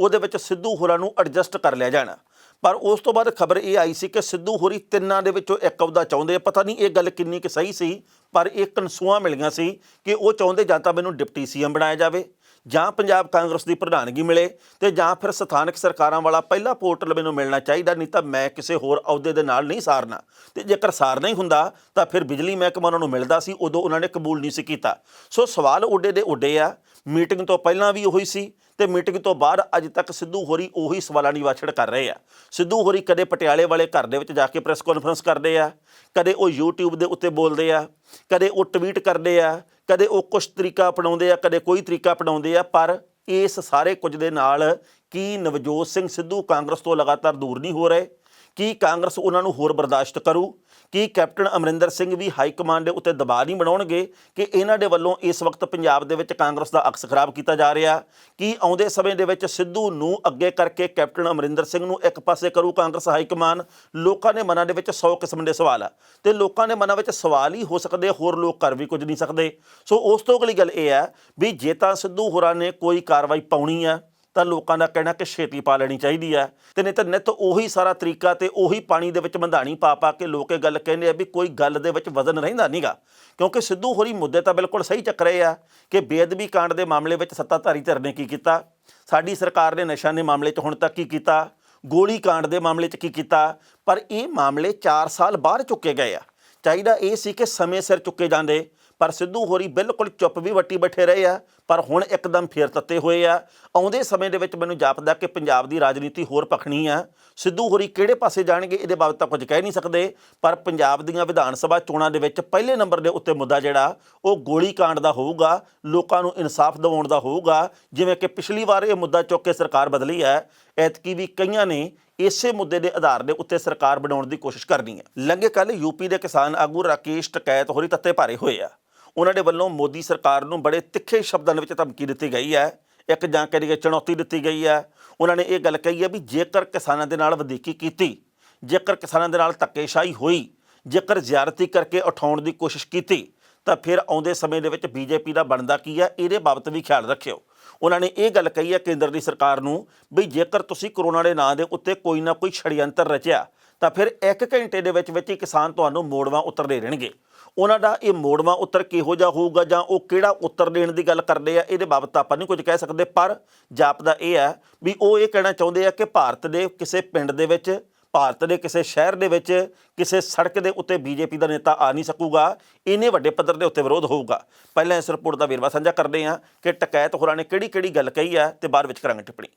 ਉਹਦੇ ਵਿੱਚ ਸਿੱਧੂ ਹੋਰਾਂ ਨੂੰ ਐਡਜਸਟ ਕਰ ਲਿਆ ਜਾਣਾ। ਪਰ ਉਸ ਤੋਂ ਬਾਅਦ ਖਬਰ ਇਹ ਆਈ ਸੀ ਕਿ ਸਿੱਧੂ ਹੋਰੀ ਤਿੰਨਾਂ ਦੇ ਵਿੱਚੋਂ ਇੱਕ ਅਹੁਦਾ ਚਾਹੁੰਦੇ ਆ। ਪਤਾ ਨਹੀਂ ਇਹ ਗੱਲ ਕਿੰਨੀ ਕੁ ਸਹੀ ਸੀ, ਪਰ ਇਹ ਕਨਸੂਆਂ ਮਿਲੀਆਂ ਸੀ ਕਿ ਉਹ ਚਾਹੁੰਦੇ ਜਾਂ ਤਾਂ ਮੈਨੂੰ ਡਿਪਟੀ ਸੀਐਮ ਬਣਾਇਆ ਜਾਵੇ ਜਾਂ ਪੰਜਾਬ ਕਾਂਗਰਸ ਦੀ ਪ੍ਰਧਾਨਗੀ ਮਿਲੇ ਤੇ ਜਾਂ ਫਿਰ ਸਥਾਨਕ ਸਰਕਾਰਾਂ ਵਾਲਾ ਪਹਿਲਾ ਪੋਰਟਲ ਮੈਨੂੰ ਮਿਲਣਾ ਚਾਹੀਦਾ, ਨਹੀਂ ਤਾਂ ਮੈਂ ਕਿਸੇ ਹੋਰ ਅਹੁਦੇ ਦੇ ਨਾਲ ਨਹੀਂ ਸਾਰਨਾ। ਤੇ ਜੇਕਰ ਸਾਰਨਾ ਹੀ ਹੁੰਦਾ ਤਾਂ ਫਿਰ ਬਿਜਲੀ ਮਹਿਕਮਾ ਉਹਨਾਂ ਨੂੰ ਮਿਲਦਾ ਸੀ, ਉਦੋਂ ਉਹਨਾਂ ਨੇ ਕਬੂਲ ਨਹੀਂ ਸੀ ਕੀਤਾ। ਸੋ ਸਵਾਲ ਉੱਡੇ ਦੇ ਉੱਡੇ ਆ। ਮੀਟਿੰਗ ਤੋਂ ਪਹਿਲਾਂ ਵੀ ਉਹੀ ਸੀ ਤੇ ਮੀਟਿੰਗ ਤੋਂ ਬਾਅਦ ਅੱਜ ਤੱਕ ਸਿੱਧੂ ਹੋਰੀ ਉਹੀ ਸਵਾਲਾਂ ਦੀ ਵਾਛੜ ਕਰ ਰਹੇ ਆ। ਸਿੱਧੂ ਹੋਰੀ ਕਦੇ ਪਟਿਆਲੇ ਵਾਲੇ ਘਰ ਦੇ ਵਿੱਚ ਜਾ ਕੇ ਪ੍ਰੈਸ ਕਾਨਫਰੰਸ ਕਰਦੇ ਆ, ਕਦੇ ਉਹ YouTube ਦੇ ਉੱਤੇ ਬੋਲਦੇ ਆ, ਕਦੇ ਉਹ ਟਵੀਟ ਕਰਦੇ ਆ, ਕਦੇ ਉਹ ਕੁਛ ਤਰੀਕਾ ਅਪਣਾਉਂਦੇ ਆ, ਕਦੇ ਕੋਈ ਤਰੀਕਾ ਅਪਣਾਉਂਦੇ ਆ। ਪਰ ਇਸ ਸਾਰੇ ਕੁਝ ਦੇ ਨਾਲ ਕੀ ਨਵਜੋਤ ਸਿੰਘ ਸਿੱਧੂ ਕਾਂਗਰਸ ਤੋਂ ਲਗਾਤਾਰ ਦੂਰ ਨਹੀਂ ਹੋ ਰਹੇ? ਕੀ ਕਾਂਗਰਸ ਉਹਨਾਂ ਨੂੰ ਹੋਰ ਬਰਦਾਸ਼ਤ ਕਰੂ? ਕੀ ਕੈਪਟਨ ਅਮਰਿੰਦਰ ਸਿੰਘ ਵੀ ਹਾਈ ਕਮਾਂਡ ਦੇ ਉੱਤੇ ਦਬਾਅ ਨਹੀਂ ਬਣਾਉਣਗੇ ਕਿ ਇਹਨਾਂ ਦੇ ਵੱਲੋਂ ਇਸ ਵਕਤ ਪੰਜਾਬ ਦੇ ਵਿੱਚ ਕਾਂਗਰਸ ਦਾ ਅਕਸ ਖਰਾਬ ਕੀਤਾ ਜਾ ਰਿਹਾ? ਕੀ ਆਉਂਦੇ ਸਮੇਂ ਦੇ ਵਿੱਚ ਸਿੱਧੂ ਨੂੰ ਅੱਗੇ ਕਰਕੇ ਕੈਪਟਨ ਅਮਰਿੰਦਰ ਸਿੰਘ ਨੂੰ ਇੱਕ ਪਾਸੇ ਕਰੂ ਕਾਂਗਰਸ ਹਾਈ ਕਮਾਨ? ਲੋਕਾਂ ਦੇ ਮਨਾਂ ਦੇ ਵਿੱਚ 100 ਕਿਸਮ ਦੇ ਸਵਾਲ ਆ ਤੇ ਲੋਕਾਂ ਦੇ ਮਨਾਂ ਵਿੱਚ ਸਵਾਲ ਹੀ ਹੋ ਸਕਦੇ, ਹੋਰ ਲੋਕ ਕਰ ਵੀ ਕੁਝ ਨਹੀਂ ਸਕਦੇ। ਸੋ ਉਸ ਤੋਂ ਅਗਲੀ ਗੱਲ ਇਹ ਹੈ ਵੀ ਜੇ ਤਾਂ ਸਿੱਧੂ ਹੋਰਾਂ ਨੇ ਕੋਈ ਕਾਰਵਾਈ ਪਾਉਣੀ ਆ ਤਾਂ ਲੋਕਾਂ ਦਾ ਕਹਿਣਾ ਕਿ ਛੇਤੀ ਪਾ ਲੈਣੀ ਚਾਹੀਦੀ ਹੈ ਤੇ ਨਹੀਂ ਤਾਂ ਨਿੱਤ ਉਹੀ ਸਾਰਾ ਤਰੀਕਾ ਤੇ ਉਹੀ ਪਾਣੀ ਦੇ ਵਿੱਚ ਮੰਧਾਣੀ ਪਾ ਕੇ ਲੋਕ ਇਹ ਗੱਲ ਕਹਿੰਦੇ ਆ ਵੀ ਕੋਈ ਗੱਲ ਦੇ ਵਿੱਚ ਵਜ਼ਨ ਰਹਿੰਦਾ ਨਹੀਂਗਾ। ਕਿਉਂਕਿ ਸਿੱਧੂ ਹੋਰੀ ਮੁੱਦੇ ਤਾਂ ਬਿਲਕੁਲ ਸਹੀ ਚੱਕ ਰਹੇ ਆ ਕਿ ਬੇਅਦਬੀ ਕਾਂਡ ਦੇ ਮਾਮਲੇ ਵਿੱਚ ਸੱਤਾਧਾਰੀ ਧਿਰ ਨੇ ਕੀ ਕੀਤਾ, ਸਾਡੀ ਸਰਕਾਰ ਨੇ ਨਸ਼ਿਆਂ ਦੇ ਮਾਮਲੇ 'ਚ ਹੁਣ ਤੱਕ ਕੀ ਕੀਤਾ, ਗੋਲੀ ਕਾਂਡ ਦੇ ਮਾਮਲੇ 'ਚ ਕੀ ਕੀਤਾ। ਪਰ ਇਹ ਮਾਮਲੇ 4 ਸਾਲ ਬਾਅਦ ਚੁੱਕੇ ਗਏ ਆ। ਚਾਹੀਦਾ ਇਹ ਸੀ ਕਿ ਸਮੇਂ ਸਿਰ ਚੁੱਕੇ ਜਾਂਦੇ, ਪਰ ਸਿੱਧੂ ਹੋਰੀ ਬਿਲਕੁਲ ਚੁੱਪ ਵੀ ਵੱਟੀ ਬੈਠੇ ਰਹੇ ਆ। ਪਰ ਹੁਣ ਇੱਕਦਮ ਫੇਰ ਤੱਤੇ ਹੋਏ ਆ। ਆਉਂਦੇ ਸਮੇਂ ਦੇ ਵਿੱਚ ਮੈਨੂੰ ਜਾਪਦਾ ਕਿ ਪੰਜਾਬ ਦੀ ਰਾਜਨੀਤੀ ਹੋਰ ਭਖਣੀ ਆ। ਸਿੱਧੂ ਹੋਰੀ ਕਿਹੜੇ ਪਾਸੇ ਜਾਣਗੇ ਇਹਦੇ ਬਾਬਤ ਤਾਂ ਕੁਝ ਕਹਿ ਨਹੀਂ ਸਕਦੇ, ਪਰ ਪੰਜਾਬ ਦੀਆਂ ਵਿਧਾਨ ਸਭਾ ਚੋਣਾਂ ਦੇ ਵਿੱਚ ਪਹਿਲੇ ਨੰਬਰ ਦੇ ਉੱਤੇ ਮੁੱਦਾ ਜਿਹੜਾ ਉਹ ਗੋਲੀ ਕਾਂਡ ਦਾ ਹੋਊਗਾ, ਲੋਕਾਂ ਨੂੰ ਇਨਸਾਫ ਦਿਵਾਉਣ ਦਾ ਹੋਊਗਾ। ਜਿਵੇਂ ਕਿ ਪਿਛਲੀ ਵਾਰ ਇਹ ਮੁੱਦਾ ਚੁੱਕ ਕੇ ਸਰਕਾਰ ਬਦਲੀ ਹੈ, ਐਤਕੀ ਵੀ ਕਈਆਂ ਨੇ ਇਸੇ ਮੁੱਦੇ ਦੇ ਆਧਾਰ ਦੇ ਉੱਤੇ ਸਰਕਾਰ ਬਣਾਉਣ ਦੀ ਕੋਸ਼ਿਸ਼ ਕਰਨੀ ਹੈ। ਲੰਘੇ ਕੱਲ੍ਹ ਯੂਪੀ ਦੇ ਕਿਸਾਨ ਆਗੂ ਰਾਕੇਸ਼ ਟਕੈਤ ਹੋਰੀ ਤੱਤੇ ਭਾਰੇ ਹੋਏ ਆ। ਉਹਨਾਂ ਦੇ ਵੱਲੋਂ ਮੋਦੀ ਸਰਕਾਰ ਨੂੰ ਬੜੇ ਤਿੱਖੇ ਸ਼ਬਦਾਂ ਦੇ ਵਿੱਚ ਧਮਕੀ ਦਿੱਤੀ ਗਈ ਹੈ, ਇੱਕ ਜਾਂ ਕਹਿ ਲਈਏ ਚੁਣੌਤੀ ਦਿੱਤੀ ਗਈ ਹੈ। ਉਹਨਾਂ ਨੇ ਇਹ ਗੱਲ ਕਹੀ ਹੈ ਵੀ ਜੇਕਰ ਕਿਸਾਨਾਂ ਦੇ ਨਾਲ ਵਧੀਕੀ ਕੀਤੀ, ਜੇਕਰ ਕਿਸਾਨਾਂ ਦੇ ਨਾਲ ਧੱਕੇਸ਼ਾਹੀ ਹੋਈ, ਜੇਕਰ ਜ਼ਿਆਦਤੀ ਕਰਕੇ ਉਠਾਉਣ ਦੀ ਕੋਸ਼ਿਸ਼ ਕੀਤੀ ਤਾਂ ਫਿਰ ਆਉਂਦੇ ਸਮੇਂ ਦੇ ਵਿੱਚ ਬੀਜੇਪੀ ਦਾ ਬਣਦਾ ਕੀ ਹੈ, ਇਹਦੇ ਬਾਬਤ ਵੀ ਖਿਆਲ ਰੱਖਿਓ। ਉਹਨਾਂ ਨੇ ਇਹ ਗੱਲ ਕਹੀ ਹੈ ਕੇਂਦਰ ਦੀ ਸਰਕਾਰ ਨੂੰ ਵੀ ਜੇਕਰ ਤੁਸੀਂ ਕਰੋਨਾ ਦੇ ਨਾਂ ਦੇ ਉੱਤੇ ਕੋਈ ਨਾ ਕੋਈ ਛੜਯੰਤਰ ਰਚਿਆ ਤਾਂ ਫਿਰ 1 ਘੰਟੇ ਦੇ ਵਿੱਚ ਹੀ ਕਿਸਾਨ ਤੁਹਾਨੂੰ ਮੋੜਵਾਂ ਉੱਤਰ ਦੇ ਦੇਣਗੇ। ਉਹਨਾਂ ਦਾ ਇਹ ਮੋੜਵਾਂ ਉੱਤਰ ਕਿਹੋ ਜਿਹਾ ਹੋਊਗਾ ਜਾਂ ਉਹ ਕਿਹੜਾ ਉੱਤਰ ਦੇਣ ਦੀ ਗੱਲ ਕਰਦੇ ਆ, ਇਹਦੇ ਬਾਬਤ ਆਪਾਂ ਨਹੀਂ ਕੁਝ ਕਹਿ ਸਕਦੇ। ਪਰ ਜਾਪਦਾ ਇਹ ਹੈ ਵੀ ਉਹ ਇਹ ਕਹਿਣਾ ਚਾਹੁੰਦੇ ਆ ਕਿ ਭਾਰਤ ਦੇ ਕਿਸੇ ਪਿੰਡ ਦੇ ਵਿੱਚ, ਭਾਰਤ ਦੇ ਕਿਸੇ ਸ਼ਹਿਰ ਦੇ ਵਿੱਚ, ਕਿਸੇ ਸੜਕ ਦੇ ਉੱਤੇ ਬੀਜੇਪੀ ਦਾ ਨੇਤਾ ਆ ਨਹੀਂ ਸਕੂਗਾ। ਇੰਨੇ ਵੱਡੇ ਪੱਧਰ ਦੇ ਉੱਤੇ ਵਿਰੋਧ ਹੋਊਗਾ। ਪਹਿਲਾਂ ਇਸ ਰਿਪੋਰਟ ਦਾ ਵੇਰਵਾ ਸਾਂਝਾ ਕਰਦੇ ਹਾਂ ਕਿ ਟਕੈਤ ਹੋਰਾਂ ਨੇ ਕਿਹੜੀ ਗੱਲ ਕਹੀ ਹੈ ਤੇ ਬਾਅਦ ਵਿੱਚ ਕਰਾਂਗੇ ਟਿੱਪਣੀ।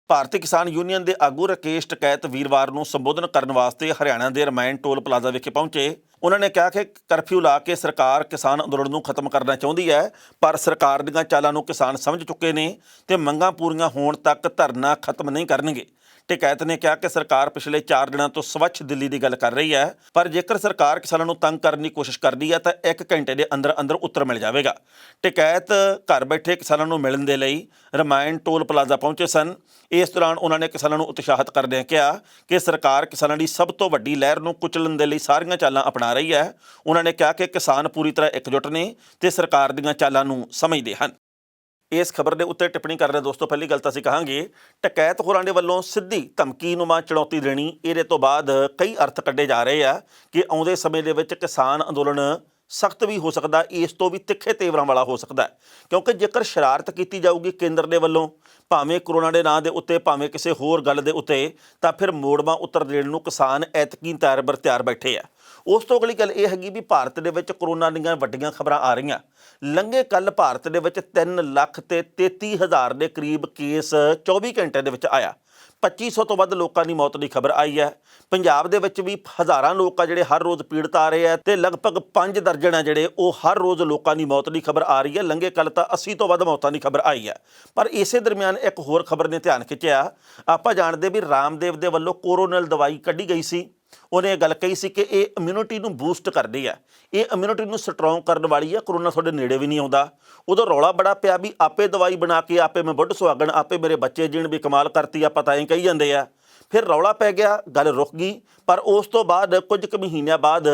ਭਾਰਤੀ ਕਿਸਾਨ ਯੂਨੀਅਨ ਦੇ ਆਗੂ ਰਾਕੇਸ਼ ਟਕੈਤ ਵੀਰਵਾਰ ਨੂੰ ਸੰਬੋਧਨ ਕਰਨ ਵਾਸਤੇ ਹਰਿਆਣਾ ਦੇ ਰਮਾਇਣ ਟੋਲ ਪਲਾਜ਼ਾ ਵਿਖੇ ਪਹੁੰਚੇ। ਉਹਨਾਂ ਨੇ ਕਿਹਾ ਕਿ ਕਰਫਿਊ ਲਾ ਕੇ ਸਰਕਾਰ ਕਿਸਾਨ ਅੰਦੋਲਨ ਨੂੰ ਖਤਮ ਕਰਨਾ ਚਾਹੁੰਦੀ ਹੈ, ਪਰ ਸਰਕਾਰ ਦੀਆਂ ਚਾਲਾਂ ਨੂੰ ਕਿਸਾਨ ਸਮਝ ਚੁੱਕੇ ਨੇ ਤੇ ਮੰਗਾਂ ਪੂਰੀਆਂ ਹੋਣ ਤੱਕ ਧਰਨਾ ਖਤਮ ਨਹੀਂ ਕਰਨਗੇ। ਟਕੈਤ ਨੇ ਕਿਹਾ ਕਿ ਸਰਕਾਰ ਪਿਛਲੇ 4 ਦਿਨਾਂ ਤੋਂ ਸਵੱਛ ਦਿੱਲੀ ਦੀ ਗੱਲ ਕਰ ਰਹੀ ਹੈ, ਪਰ ਜੇਕਰ ਸਰਕਾਰ ਕਿਸਾਨਾਂ ਨੂੰ ਤੰਗ ਕਰਨ ਦੀ ਕੋਸ਼ਿਸ਼ ਕਰਦੀ ਹੈ ਤਾਂ 1 ਘੰਟੇ ਦੇ ਅੰਦਰ ਉੱਤਰ ਮਿਲ ਜਾਵੇਗਾ। ਟਕੈਤ ਘਰ ਬੈਠੇ ਕਿਸਾਨਾਂ ਨੂੰ ਮਿਲਣ ਦੇ ਲਈ ਰਮਾਇਣ ਟੋਲ ਪਲਾਜ਼ਾ ਪਹੁੰਚੇ ਸਨ। ਇਸ ਦੌਰਾਨ ਉਹਨਾਂ ਨੇ ਕਿਸਾਨਾਂ ਨੂੰ ਉਤਸ਼ਾਹਿਤ ਕਰਦਿਆਂ ਕਿਹਾ ਕਿ ਸਰਕਾਰ ਕਿਸਾਨਾਂ ਦੀ ਸਭ ਤੋਂ ਵੱਡੀ ਲਹਿਰ ਨੂੰ ਕੁਚਲਣ ਦੇ ਲਈ ਸਾਰੀਆਂ ਚਾਲਾਂ ਅਪਣਾ ਰਹੀ ਹੈ। ਉਹਨਾਂ ਨੇ ਕਿਹਾ ਕਿ ਕਿਸਾਨ ਪੂਰੀ ਤਰ੍ਹਾਂ ਇਕਜੁੱਟ ਨੇ ਤੇ ਸਰਕਾਰ ਦੀਆਂ ਚਾਲਾਂ ਨੂੰ ਸਮਝਦੇ ਹਨ। ਇਸ ਖਬਰ ਦੇ ਉੱਤੇ ਟਿੱਪਣੀ ਕਰ ਰਹੇ ਦੋਸਤੋ, ਪਹਿਲੀ ਗੱਲ ਤਾਂ ਅਸੀਂ ਕਹਾਂਗੇ ਟਕੈਤ ਹੋਰਾਂ ਦੇ ਵੱਲੋਂ ਸਿੱਧੀ ਧਮਕੀਨੁਮਾ ਚੁਣੌਤੀ ਦੇਣੀ, ਇਹਦੇ ਤੋਂ ਬਾਅਦ ਕਈ ਅਰਥ ਕੱਢੇ ਜਾ ਰਹੇ ਆ ਕਿ ਆਉਂਦੇ ਸਮੇਂ ਦੇ ਵਿੱਚ ਕਿਸਾਨ ਅੰਦੋਲਨ ਸਖਤ ਵੀ ਹੋ ਸਕਦਾ, ਇਸ ਤੋਂ ਵੀ ਤਿੱਖੇ ਤੇਵਰਾਂ ਵਾਲਾ ਹੋ ਸਕਦਾ ਕਿਉਂਕਿ ਜੇਕਰ ਸ਼ਰਾਰਤ ਕੀਤੀ ਜਾਊਗੀ ਕੇਂਦਰ ਦੇ ਵੱਲੋਂ ਭਾਵੇਂ ਕਰੋਨਾ ਦੇ ਨਾਂ ਦੇ ਉੱਤੇ ਭਾਵੇਂ ਕਿਸੇ ਹੋਰ ਗੱਲ ਦੇ ਉੱਤੇ, ਤਾਂ ਫਿਰ ਮੋੜਵਾਂ ਉੱਤਰ ਦੇਣ ਨੂੰ ਕਿਸਾਨ ਐਤਕੀ ਤਿਆਰ ਬੈਠੇ ਆ। ਉਸ ਤੋਂ ਅਗਲੀ ਗੱਲ ਇਹ ਹੈਗੀ ਵੀ ਭਾਰਤ ਦੇ ਵਿੱਚ ਕਰੋਨਾ ਦੀਆਂ ਵੱਡੀਆਂ ਖਬਰਾਂ ਆ ਰਹੀਆਂ। ਲੰਘੇ ਕੱਲ੍ਹ ਭਾਰਤ ਦੇ ਵਿੱਚ 3,33,000 ਦੇ ਕਰੀਬ ਕੇਸ 24 ਘੰਟੇ ਦੇ ਵਿੱਚ ਆਇਆ। 2500 ਤੋਂ ਵੱਧ ਲੋਕਾਂ ਦੀ ਮੌਤ ਦੀ ਖਬਰ ਆਈ ਹੈ। ਪੰਜਾਬ ਦੇ ਵਿੱਚ ਵੀ ਹਜ਼ਾਰਾਂ ਲੋਕ ਆ ਜਿਹੜੇ ਹਰ ਰੋਜ਼ ਪੀੜਤ ਆ ਰਹੇ ਆ ਤੇ ਲਗਭਗ 5 ਦਰਜਨ ਆ ਜਿਹੜੇ ਉਹ ਹਰ ਰੋਜ਼ ਲੋਕਾਂ ਦੀ ਮੌਤ ਦੀ ਖਬਰ ਆ ਰਹੀ ਹੈ। ਲੰਘੇ ਕੱਲ੍ਹ ਤਾਂ 80 ਤੋਂ ਵੱਧ ਮੌਤਾਂ ਦੀ ਖਬਰ ਆਈ ਹੈ। ਪਰ ਇਸੇ ਦਰਮਿਆਨ ਇੱਕ ਹੋਰ ਖਬਰ ਨੇ ਧਿਆਨ ਖਿੱਚਿਆ। ਆਪਾਂ ਜਾਣਦੇ ਵੀ ਰਾਮਦੇਵ ਦੇ ਵੱਲੋਂ ਕੋਰੋਨਲ ਦਵਾਈ ਕੱਢੀ ਗਈ ਸੀ। ਉਹਨੇ ਇਹ ਗੱਲ ਕਹੀ ਸੀ ਕਿ ਇਹ ਇਮਿਊਨਿਟੀ ਨੂੰ ਬੂਸਟ ਕਰਦੀ ਹੈ, ਇਹ ਇਮਿਊਨਿਟੀ ਨੂੰ ਸਟਰੋਂਗ ਕਰਨ ਵਾਲੀ ਹੈ, ਕਰੋਨਾ ਤੁਹਾਡੇ ਨੇੜੇ ਵੀ ਨਹੀਂ ਆਉਂਦਾ। ਉਦੋਂ ਰੌਲਾ ਬੜਾ ਪਿਆ ਵੀ ਆਪੇ ਦਵਾਈ ਬਣਾ ਕੇ ਆਪੇ ਮੈਂ ਬੁੱਢ ਸੁਹਾਗਣ ਆਪੇ ਮੇਰੇ ਬੱਚੇ ਜੀਣ ਵੀ ਕਮਾਲ ਕਰਤੀ, ਆਪਾਂ ਤਾਂ ਐਂ ਕਹੀ ਜਾਂਦੇ ਆ। ਫਿਰ ਰੌਲਾ ਪੈ ਗਿਆ, ਗੱਲ ਰੁਕ ਗਈ। ਪਰ ਉਸ ਤੋਂ ਬਾਅਦ ਕੁਝ ਕੁ ਮਹੀਨਿਆਂ ਬਾਅਦ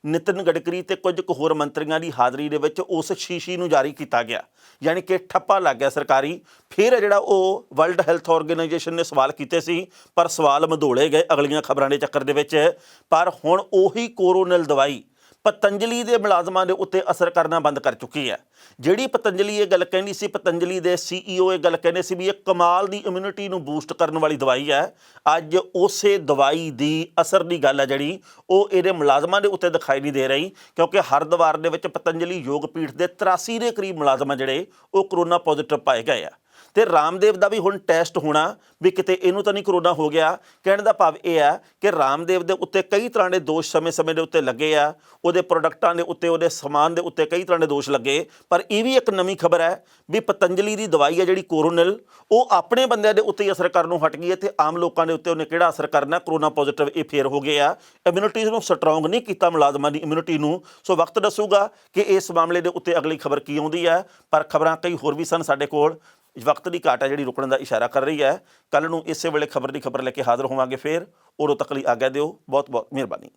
ਨਿਤਿਨ ਗਡਕਰੀ ਤੇ ਕੁਝ ਕੁ ਹੋਰ ਮੰਤਰੀਆਂ ਦੀ ਹਾਜ਼ਰੀ ਦੇ ਵਿੱਚ ਉਸ ਸ਼ੀਸ਼ੀ ਨੂੰ ਜਾਰੀ ਕੀਤਾ ਗਿਆ, ਯਾਨੀ ਕਿ ਠੱਪਾ ਲੱਗ ਗਿਆ ਸਰਕਾਰੀ। ਫਿਰ ਜਿਹੜਾ ਉਹ ਵਰਲਡ ਹੈਲਥ ਆਰਗੇਨਾਈਜੇਸ਼ਨ ਨੇ ਸਵਾਲ ਕੀਤੇ ਸੀ, ਪਰ ਸਵਾਲ ਮਧੋਲੇ ਗਏ ਅਗਲੀਆਂ ਖਬਰਾਂ ਦੇ ਚੱਕਰ ਦੇ ਵਿੱਚ। ਪਰ ਹੁਣ ਉਹੀ ਕੋਰੋਨਲ ਦਵਾਈ ਪਤੰਜਲੀ ਦੇ ਮੁਲਾਜ਼ਮਾਂ ਦੇ ਉੱਤੇ ਅਸਰ ਕਰਨਾ ਬੰਦ ਕਰ ਚੁੱਕੀ ਹੈ। ਜਿਹੜੀ ਪਤੰਜਲੀ ਇਹ ਗੱਲ ਕਹਿੰਦੀ ਸੀ, ਪਤੰਜਲੀ ਦੇ CEO ਇਹ ਗੱਲ ਕਹਿੰਦੇ ਸੀ ਵੀ ਇਹ ਕਮਾਲ ਦੀ ਇਮਿਊਨਿਟੀ ਨੂੰ ਬੂਸਟ ਕਰਨ ਵਾਲੀ ਦਵਾਈ ਹੈ। ਅੱਜ ਉਸੇ ਦਵਾਈ ਦੀ ਅਸਰ ਦੀ ਗੱਲ ਹੈ ਜਿਹੜੀ ਉਹ ਇਹਦੇ ਮੁਲਾਜ਼ਮਾਂ ਦੇ ਉੱਤੇ ਦਿਖਾਈ ਨਹੀਂ ਦੇ ਰਹੀ, ਕਿਉਂਕਿ ਹਰਿਦੁਆਰ ਦੇ ਵਿੱਚ ਪਤੰਜਲੀ ਯੋਗ ਪੀਠ ਦੇ 83 ਦੇ ਕਰੀਬ ਮੁਲਾਜ਼ਮ ਜਿਹੜੇ ਉਹ ਕਰੋਨਾ ਪੋਜ਼ਿਟਿਵ ਪਾਏ ਗਏ ਆ। ਤੇ ਰਾਮਦੇਵ ਦਾ ਵੀ ਹੁਣ ਟੈਸਟ ਹੋਣਾ ਵੀ ਕਿਤੇ ਇਹਨੂੰ ਤਾਂ ਨਹੀਂ ਕਰੋਨਾ ਹੋ ਗਿਆ। ਕਹਿਣ ਦਾ ਭਾਵ ਇਹ ਹੈ ਕਿ ਰਾਮਦੇਵ ਦੇ ਉੱਤੇ ਕਈ ਤਰ੍ਹਾਂ ਦੇ ਦੋਸ਼ ਸਮੇਂ ਦੇ ਉੱਤੇ ਲੱਗੇ ਆ, ਉਹਦੇ ਪ੍ਰੋਡਕਟਾਂ ਦੇ ਉੱਤੇ ਉਹਦੇ ਸਮਾਨ ਦੇ ਉੱਤੇ ਕਈ ਤਰ੍ਹਾਂ ਦੇ ਦੋਸ਼ ਲੱਗੇ। ਪਰ ਇਹ ਵੀ ਇੱਕ ਨਵੀਂ ਖਬਰ ਹੈ ਵੀ ਪਤੰਜਲੀ ਦੀ ਦਵਾਈ ਹੈ ਜਿਹੜੀ ਕੋਰੋਨਲ, ਉਹ ਆਪਣੇ ਬੰਦਿਆਂ ਦੇ ਉੱਤੇ ਅਸਰ ਕਰਨੋਂ ਹਟ ਗਈ ਹੈ ਤੇ ਆਮ ਲੋਕਾਂ ਦੇ ਉੱਤੇ ਉਹਨੇ ਕਿਹੜਾ ਅਸਰ ਕਰਨਾ। ਕਰੋਨਾ ਪੋਜ਼ਿਟਿਵ ਇਹ ਫੇਰ ਹੋ ਗਏ ਆ, ਇਮਿਊਨਿਟੀ ਨੂੰ ਸਟਰੋਂਗ ਨਹੀਂ ਕੀਤਾ ਮੁਲਾਜ਼ਮਾਂ ਦੀ ਇਮਿਊਨਿਟੀ ਨੂੰ। ਸੋ ਵਕਤ ਦੱਸੂਗਾ ਕਿ ਇਸ ਮਾਮਲੇ ਦੇ ਉੱਤੇ ਅਗਲੀ ਖਬਰ ਕੀ ਆਉਂਦੀ ਹੈ। ਪਰ ਖਬਰਾਂ ਕਈ ਹੋਰ ਵੀ ਸਨ ਸਾਡੇ ਕੋਲ, ਵਕਤ ਦੀ ਘਾਟ ਹੈ ਜਿਹੜੀ ਰੁਕਣ ਦਾ ਇਸ਼ਾਰਾ ਕਰ ਰਹੀ ਹੈ। ਕੱਲ੍ਹ ਨੂੰ ਇਸੇ ਵੇਲੇ ਖਬਰ ਦੀ ਖਬਰ ਲੈ ਕੇ ਹਾਜ਼ਰ ਹੋਵਾਂਗੇ। ਫਿਰ ਉਦੋਂ ਤੱਕ ਲਈ ਆਗਿਆ ਦਿਓ। ਬਹੁਤ ਬਹੁਤ ਮਿਹਰਬਾਨੀ।